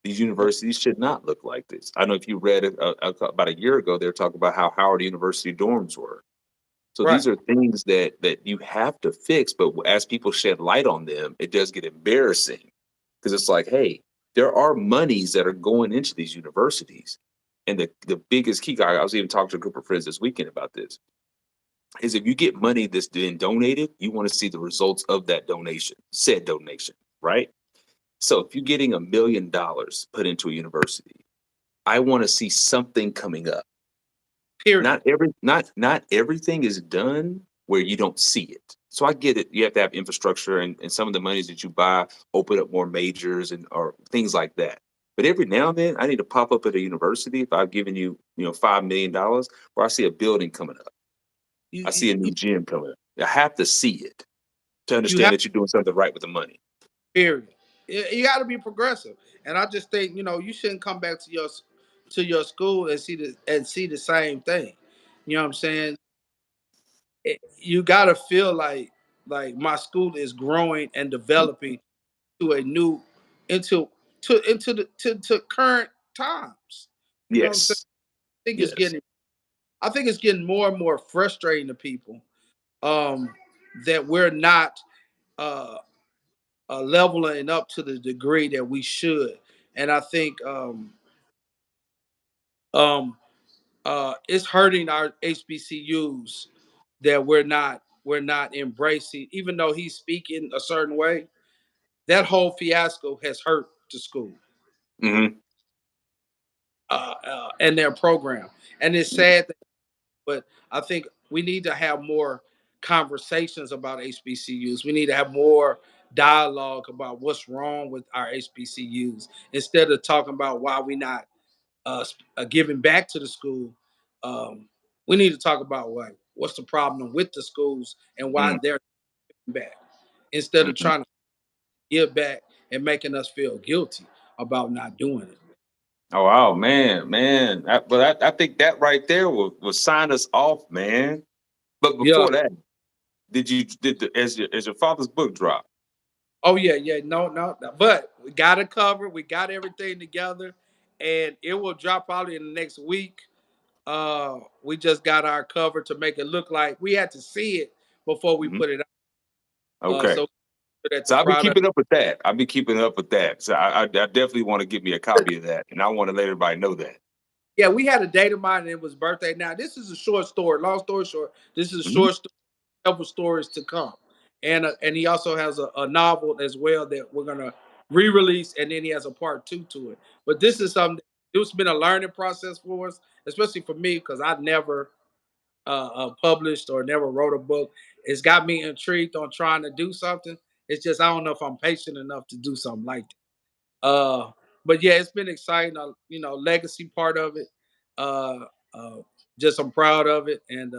These yeah, universities should not look like this. I don't know if you read it about a year ago. They were talking about how Howard University dorms were. So right. these are things that you have to fix. But as people shed light on them, it does get embarrassing because it's like, hey, there are monies that are going into these universities, and the biggest key guy. I was even talking to a group of friends this weekend about this. Is if you get money that's been donated, you want to see the results of that donation, said donation, right? So if you're getting $1 million put into a university, I want to see something coming up. Period. Not everything is done where you don't see it. So I get it. You have to have infrastructure and some of the monies that you buy open up more majors and or things like that. But every now and then I need to pop up at a university if I've given you, $5 million where I see a building coming up. You I see a new gym coming up. I have to see it to you have understand that you're doing something right with the money. period. You got to be progressive, and I just think you shouldn't come back to your school and see the same thing. You know what I'm saying? You got to feel like my school is growing and developing to a new into to current times. You know what I'm saying? Yes. I think it's Yes. getting I think it's getting more and more frustrating to people um, that we're not uh, leveling up to the degree that we should. And I think um, it's hurting our HBCUs that we're not embracing, even though he's speaking a certain way. That whole fiasco has hurt the school Hmm. and their program, and it's sad. But I think we need to have more conversations about HBCUs. We need to have more dialogue about what's wrong with our HBCUs instead of talking about why we not giving back to the school. Um, we need to talk about what's the problem with the schools and why they're giving back instead of Hmm. trying to give back and making us feel guilty about not doing it. Oh, wow, man, man. But I think that right there will sign us off, man. But Yeah. before that, as your father's book drop? Oh yeah, yeah. No, no, no. But we got it covered. We got everything together, and it will drop probably in the next week. We just got our cover to make it look like we had to see it before we Mhm. put it out. Okay. So that the So I'll be product. keeping up with that. I'll be keeping up with that. So I definitely want to give me a copy of that, and I want to let everybody know that. Yeah, we had a date of mine, and it was birthday. Now this is a short story. Long story short, this is a Mhm. short story. Couple stories to come, and he also has a novel as well that we're gonna re-release, and then he has a part two to it. But this is something. It's been a learning process for us, especially for me because I never published or never wrote a book. It's got me intrigued on trying to do something. It's just I don't know if I'm patient enough to do something like that. But yeah, it's been exciting. Legacy part of it. Uh, uh, just I'm proud of it, and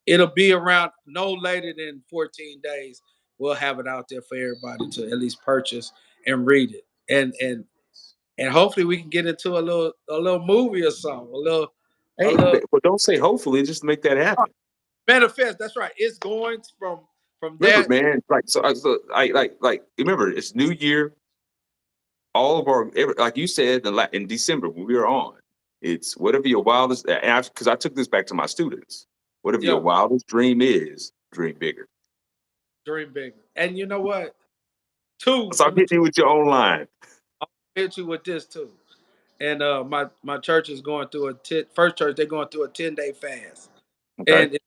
it'll be around no later than 14 days. We'll have it out there for everybody to at least purchase and read it, and hopefully we can get into a little movie or something. A Hey, little but don't say hopefully. Just make that happen. manifest. That's right. It's going from Remember, that. man. Like remember, it's New Year. All of like you said in December when we were on, it's whatever your wildest. Because I took this back to my students. Whatever your Yeah, wildest dream is, dream bigger. dream bigger. And you know what? Two. So I'm Let me hitting you with your own line. hit you with this too. and my church is going through first church. They're going through a 10-day fast, Okay. and it's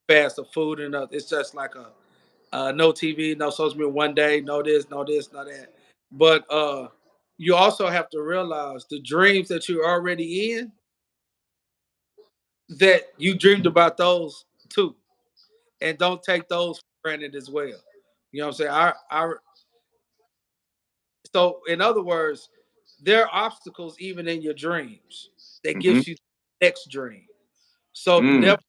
fast of food and it's just like a no TV, no social media, one day, no this, no this, no that. But you also have to realize the dreams that you're already in, that you dreamed about those too, and don't take those for granted as well. You know what I'm saying? So in other words, there are obstacles even in your dreams that Hmm. gives you the next dream. So Mm. never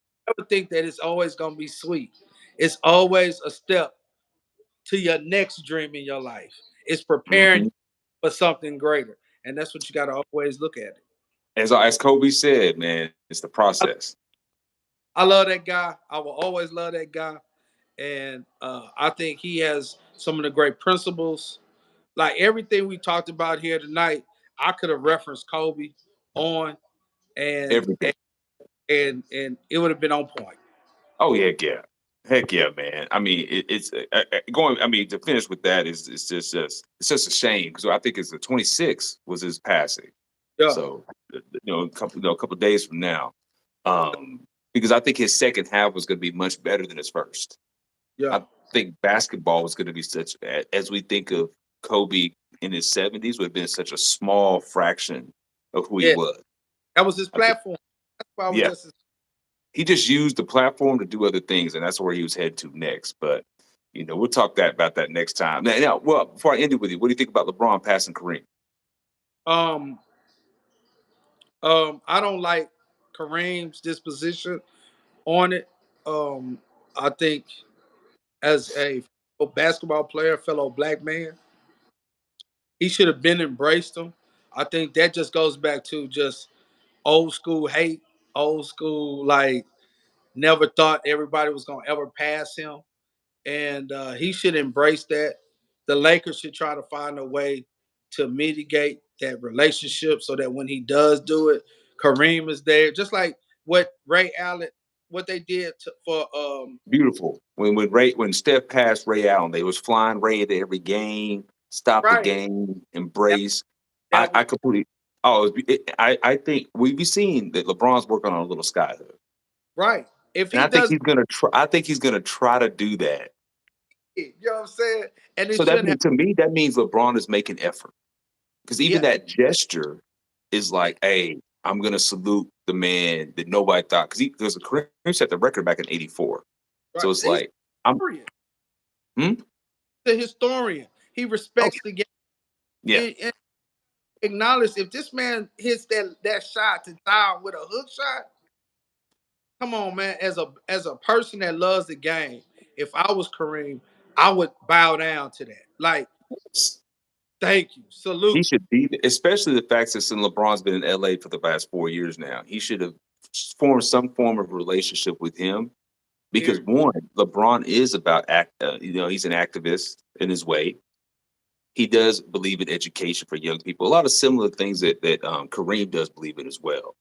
think that it's always gonna be sweet. It's always a step to your next dream in your life. It's preparing Hmm. for something greater, and that's what you got to always look at it. As Kobe said, man, it's the I, process. I love that guy. I will always love that guy, and I think he has some of the great principles. Like everything we talked about here tonight, I could have referenced Kobe on, and Everything. and and it would have been on point. Oh yeah, yeah, heck yeah, man. I mean, it's going. I mean, to finish with that is it's just a shame because I think it's the 26th was his passing. Yeah, So a couple days from now, because I think his second half was going to be much better than his first. yeah. I think basketball was going to be such as we think of Kobe in his 70s would have been such a small fraction of who he Yeah, was. that was his I think, platform. That's why I was yeah, just he just used the platform to do other things, and that's where he was headed to next. But we'll talk about that next time. Now, well, before I end it with you, what do you think about LeBron passing Kareem? um I don't like Kareem's disposition on it. I think as a basketball player, fellow black man, he should have been embraced him. I think that just goes back to just old school hate, old school like never thought everybody was gonna ever pass him, and he should embrace that. The Lakers should try to find a way to mitigate that relationship so that when he does do it, Kareem is there, just like what Ray Allen, what they did for Beautiful. When Steph passed Ray Allen, they was flying Ray to every game, stop the right. game, That, embrace. I that was I completely. Oh, I think we've been seeing that LeBron's working on a little sky hook, right. If and he I think does he's gonna try. I think he's gonna try to do that. it, you know what I'm saying? And it So that shouldn't have. means to me that means LeBron is making effort because even Yeah, that gesture is like, hey, I'm gonna salute the man that nobody thought because Kareem set the record back in '84. right. So it's He's like I'm. a historian. Hmm? The historian. He Oh respects the game. yeah, And acknowledge if this man hits that shot to down with a hook shot. Come on, man. As a person that loves the game, if I was Kareem, I would bow down to that. Like, thank you, he salute. should be, especially the fact that since LeBron's been in LA for the past 4 years now. He should have formed some form of relationship with him because Period. one, LeBron is about he's an activist in his way. He does believe in education for young people. A lot of similar things that Kareem does believe in as well.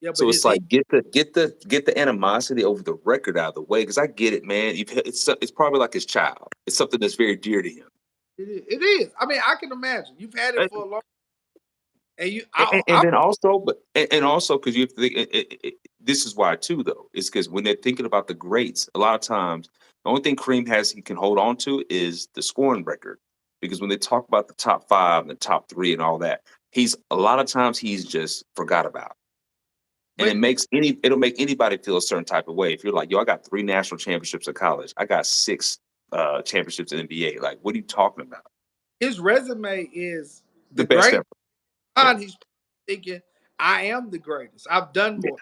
Yeah, but So it's like get the animosity over the record out of the way because I get it, man. It's probably like his child. It's something that's very dear to him. it is. I mean, I can imagine you've had it for a long, and And then also, and also because you have to think, this is why too, though, is because when they're thinking about the greats, a lot of times the only thing Kareem has he can hold on to is the scoring record. Because when they talk about the top five and the top three and all that, he's a lot of times he's just forgot about. And but it'll make anybody feel a certain type of way. If you're like, yo, I got three national championships in college, I got six championships in NBA. Like, what are you talking about? his resume is The the best great. ever. Yeah. He's thinking, I am the greatest. I've done Yeah. more.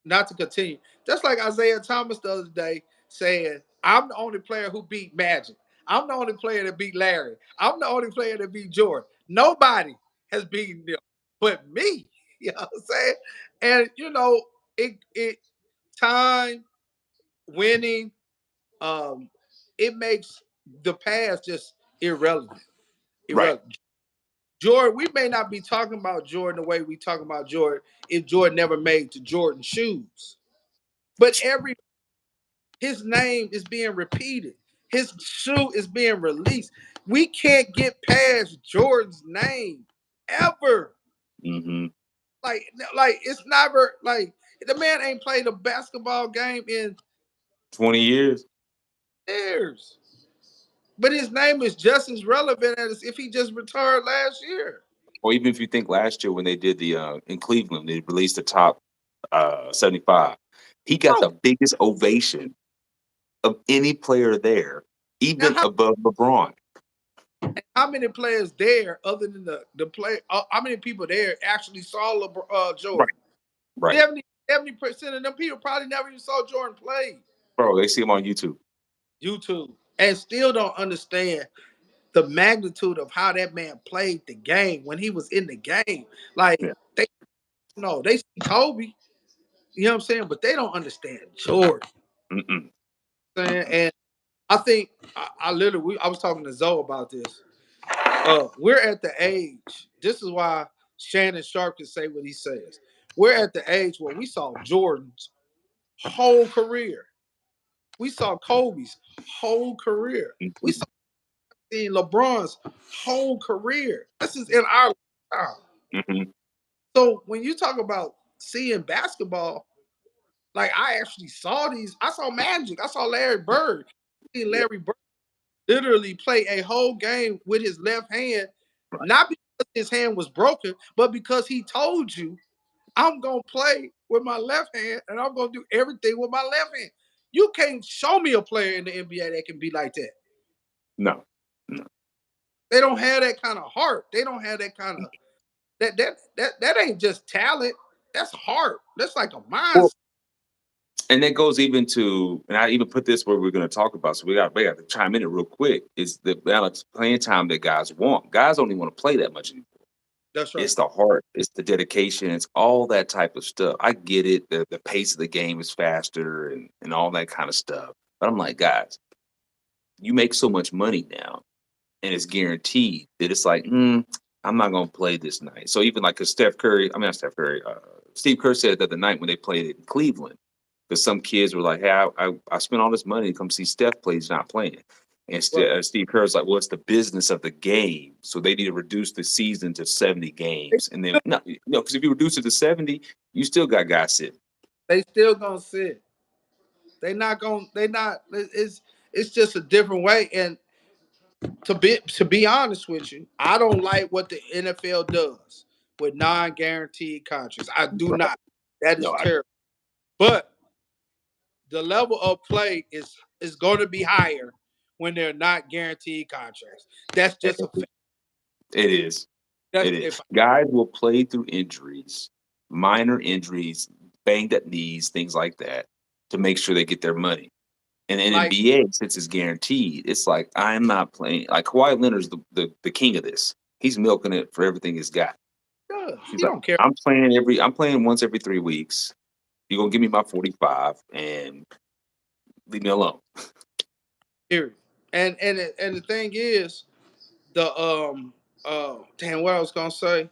Not to continue. Just like Isaiah Thomas the other day saying, I'm the only player who beat Magic. I'm the only player that beat Larry. I'm the only player that beat Jordan. Nobody has beaten them but me. You know what I'm saying? And it time, winning, um, it makes the past just irrelevant. Right. Irrelevant. Jordan, we may not be talking about Jordan the way we talk about Jordan if Jordan never made to Jordan shoes. But every his name is being repeated. His shoe is being released. We can't get past Jordan's name ever. Hmm. Like it's never like the man ain't played a basketball game in 20 years. years. But his name is just as relevant as if he just retired last year. Or even if you think last year when they did the in Cleveland, they released the top 75. He got Bro, the biggest ovation of any player there, now even above LeBron. how many players there, other than the play, how many people there actually saw Right, Jordan? right, 70% of them people probably never even saw Jordan play. bro. They see him on YouTube. YouTube and still don't understand the magnitude of how that man played the game when he was in the game. Like Yeah. they know they see Kobe, you know what I'm saying, but they don't understand Jordan. Mm-mm, mm-mm. And I think I literally I was talking to Zoe about this. We're at the age. This is why Shannon Sharpe can say what he says. We're at the age where we saw Jordan's whole career. We saw Kobe's whole career. We saw LeBron's whole career. This is in our lifetime. Hmm. So when you talk about seeing basketball, like I actually saw these. I saw Magic. I saw Larry Bird. I seen Yeah, Larry Bird literally play a whole game with his left hand, right. not because his hand was broken, but because he told you, I'm gonna play with my left hand and I'm gonna do everything with my left hand. You can't show me a player in the NBA that can be like that. No, no. They don't have that kind of heart. They don't have that kind of that ain't just talent. That's heart. That's like a Well, mindset. and that goes even to, and I even put this where we're going to talk about. So we got to chime in it real quick. Is the balance playing time that guys want? Guys don't even want to play that much anymore. That's right. It's the heart, it's the dedication, it's all that type of stuff. I get it. The pace of the game is faster and all that kind of stuff. But I'm like, guys, you make so much money now, and it's guaranteed that it's like, I'm not gonna play this night. So even like, cause Steph Curry, I mean not Steph Curry, Steve Kerr said that the night when they played it in Cleveland, because some kids were like, "Hey, I spent all this money to come see Steph play. He's not playing." And Right. Steve Kerr's like, "Well, it's the business of the game, so they need to reduce the season to 70 They games." And then still, no, because if you reduce it to 70, you still got guys sitting. they still gonna sit. They not gonna. They not. It's just a different way. And to be honest with you, I don't like what the NFL does with non-guaranteed contracts. I do Right? not. That No, is I terrible. But the level of play is going to be higher when they're not guaranteed contracts. That's just a fact. it is. That's It is. if Guys will play through injuries, minor injuries, banged up knees, things like that, to make sure they get their money. And in like NBA, since it's guaranteed, it's like I'm not playing. Like Kawhi Leonard's the king of this. He's milking it for everything he's got. He's he like, don't care. I'm playing once every 3 weeks. You're gonna give me my 45 and leave me alone. Period. And the thing is, the damn, what I was gonna say,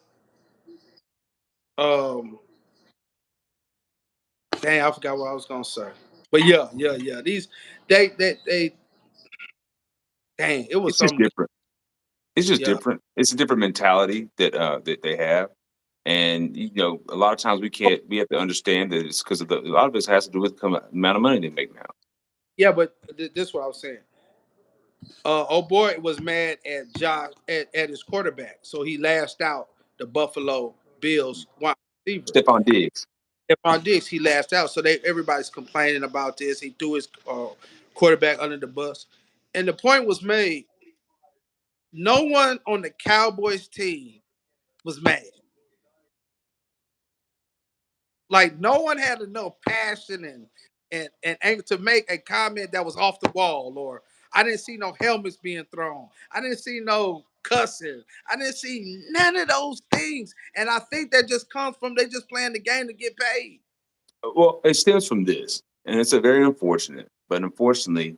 um, dang, I forgot what I was gonna say. But yeah. These they dang, it was It's just something. different. It's just Yeah, different. It's a different mentality that they have. And a lot of times we have to understand that it's because a lot of this has to do with the amount of money they make now. yeah. But this is what I was saying. Oh boy was mad at Josh at his quarterback, so he lashed out the Buffalo Bills wide receiver. Stephon Diggs. Stephon Diggs, he lashed out, so everybody's complaining about this. He threw his quarterback under the bus, and the point was made. No one on the Cowboys team was mad. Like no one had enough passion and anger to make a comment that was off the wall, or I didn't see no helmets being thrown. I didn't see no cussing. I didn't see none of those things. And I think that just comes from they just playing the game to get paid. Well, it stems from this, and it's a very unfortunate. But unfortunately,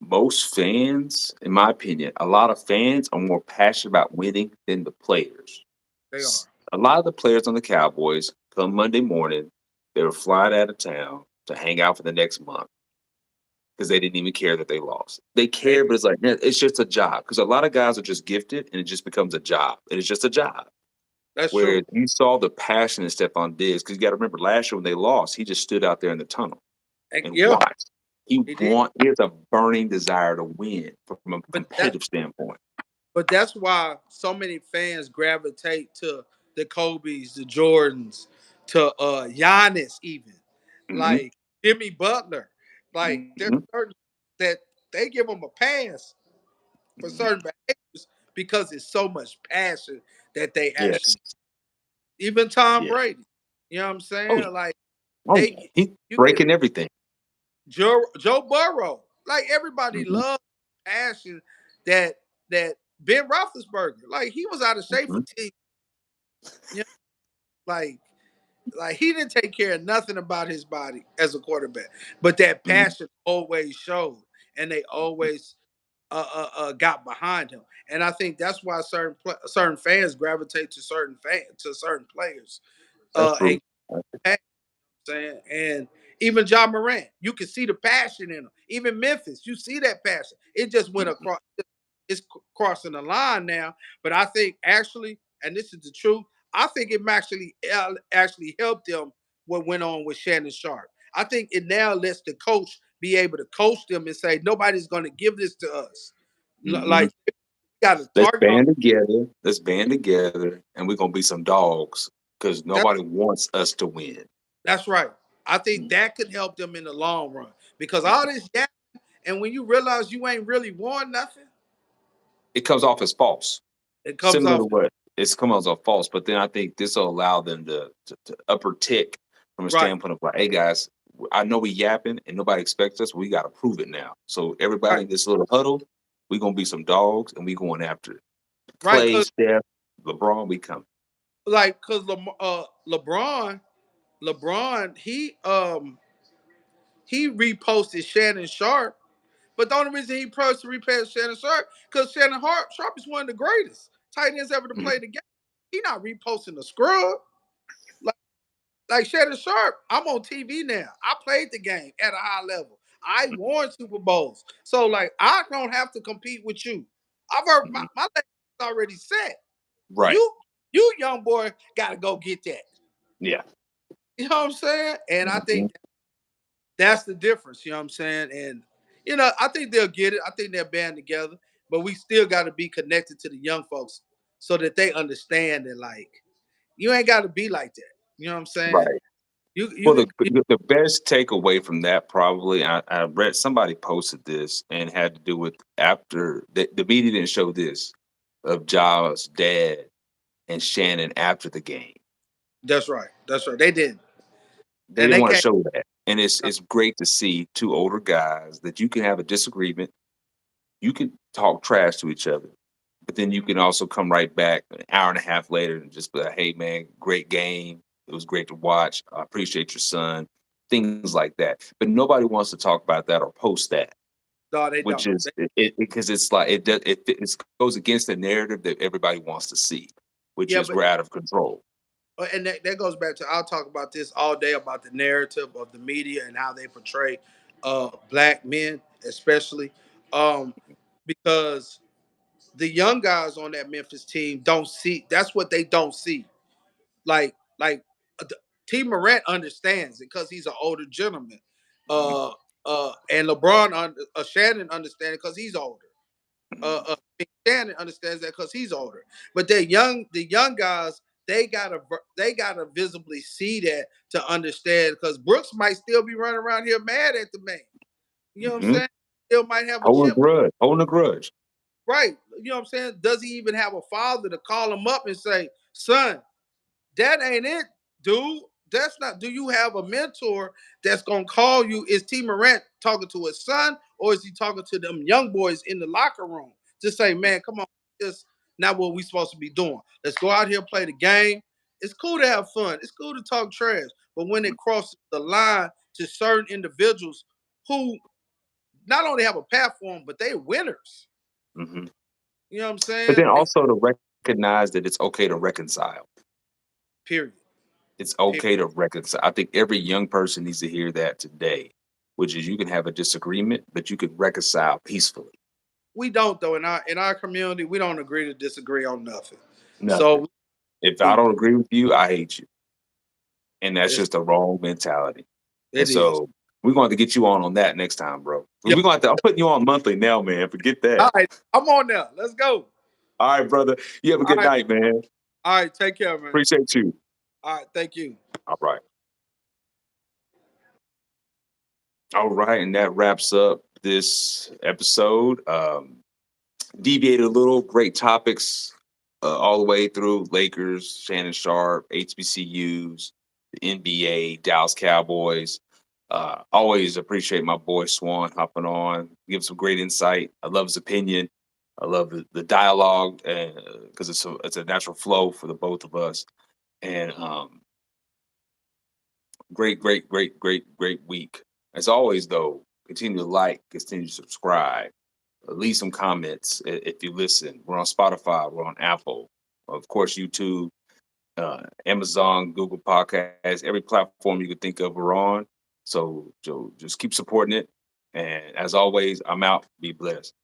most fans, in my opinion, a lot of fans are more passionate about winning than the players. They are. A lot of the players on the Cowboys come Monday morning, they were flying out of town to hang out for the next month because they didn't even care that they lost. They They, care, but it's like, man, it's just a job. Because a lot of guys are just gifted and it just becomes a job. And it's just a job. That's Where true. you saw the passion in Stephon Diggs, because you got to remember last year when they lost, he just stood out there in the tunnel and Yeah, watched. he did. He has a burning desire to win from a But that competitive standpoint. but that's why so many fans gravitate to the Kobe's, the Jordans, to Giannis even, Hmm. like Jimmy Butler. Like there's Hmm. certain that they give them a pass for Hmm. certain behaviors because it's so much passion that they Yes. actually. Even Tom Yeah. Brady, you know what I'm Oh, yeah. saying? Like Oh, yeah. they, He's you get breaking everything. Joe Burrow. Like everybody Hmm. loves passion that that Ben Roethlisberger. Like he was out of shape for Hmm. 10. You know, like he didn't take care of nothing about his body as a quarterback, but that Hmm. passion always showed, and they always got behind him. And I think that's why certain fans gravitate to certain players. That's And true. saying, and even John Morant, you can see the passion in him. Even Memphis, you see that passion. It just went Mhm. across. It's crossing the line now. But I think actually, and this is the truth, I think it actually helped them what went on with Shannon Sharpe. I think it now lets the coach be able to coach them and say nobody's going to give this to us. Mhm. Like got a Let's target on. band together. Let's band together, and we're gonna be some dogs because That, nobody wants us to win. that's right. I think Mm. that could help them in the long run because all this and when you realize you ain't really won nothing, It comes off as false, it comes similar to off what it's come off as false. But then I think this will allow them to upper tick from a right, standpoint of like, hey guys, I know we yapping and nobody expects us. We got to prove it now. So everybody right, in this little huddle, we gonna be some dogs and we going after it. right. Clay, Steph, LeBron, we coming. Cause LeBron, he reposted Shannon Sharp, but the only reason he posted reposted Shannon Sharp because Sharp is one of the greatest tight ends ever to Mhm. play the game. He not reposting the scrub. Like like Shannon Sharp, I'm on TV now. I played the game at a high level. I won Super Bowls. So like I don't have to compete with you. I've heard Mhm. my leg is already set. Right. You you young boy gotta go get that. Yeah. You know what I'm saying? And I Mhm. think that's the difference. You know what I'm saying? And I think they'll get it. I think they'll band together, but we still got to be connected to the young folks so that they understand that like you ain't got to be like that. You know what I'm saying? Right. You Well, can the best takeaway from that probably, I read somebody posted this and had to do with after the media didn't show this of Jaws' dad and Shannon after the game. That's right. That's right. They didn't, They and didn't they want to can't. show that, and it's great to see two older guys that you can have a disagreement, you can talk trash to each other, but then you can also come right back an hour and a half later and just be like, "Hey, man, great game. It was great to watch. I appreciate your son." Things like that. But nobody wants to talk about that or post that, No, they which don't. is it because it's like it goes against the narrative that everybody wants to see, which Yeah, is but we're out of control. and that goes back to I'll talk about this all day about the narrative of the media and how they portray black men, especially because the young guys on that Memphis team don't see. That's what they don't see. Like T. Morant understands it because he's an older gentleman. Mhm. And LeBron, Shannon understands it because he's older. Mhm. Shannon understands that because he's older. But the young guys, they gotta visibly see that to understand because Brooks might still be running around here mad at the man. You know what I'm Mhm. saying? Still might have a Holding a chip. grudge, holding a grudge. Right. You know what I'm saying? Does he even have a father to call him up and say, son, that ain't it, dude. That's not. Do you have a mentor that's gonna call you? Is T. Morant talking to his son, or is he talking to them young boys in the locker room? Just say, man, come on, this not what we supposed to be doing. Let's go out here play the game. It's cool to have fun. It's cool to talk trash, but when it crosses the line to certain individuals who not only have a platform, but they're winners. Mhm. You know what I'm But saying? then also to recognize that it's okay to reconcile. Period. It's Period. okay to reconcile. I think every young person needs to hear that today, which is you can have a disagreement, but you can reconcile peacefully. We don't though in our community. We don't agree to disagree on nothing. So Nothing. If I Please. don't agree with you, I hate you. And that's It's, just a wrong mentality. And it is. so we're going to get you on that next time, bro. Yeah. We're going to. I'm putting you on monthly now, man. Forget All that. right. I'm on there. Let's go. All right, brother. You have a All good right. night, man. All right. Take care, man. Appreciate you. All right. Thank you. All right. All right, and that wraps up this episode. Deviated a little, great topics all the way through Lakers, Shannon Sharpe, HBCUs, the NBA, Dallas Cowboys. Always appreciate my boy Swan hopping on, give some great insight. I love his opinion. I love the dialogue because it's a natural flow for the both of us. And great week. As always, though, continue to like, continue to subscribe, leave some comments if you listen. We're on Spotify, we're on Apple, of course, YouTube, Amazon, Google Podcasts, every platform you can think of, we're on. So just keep supporting it. And as always, I'm out. Be blessed.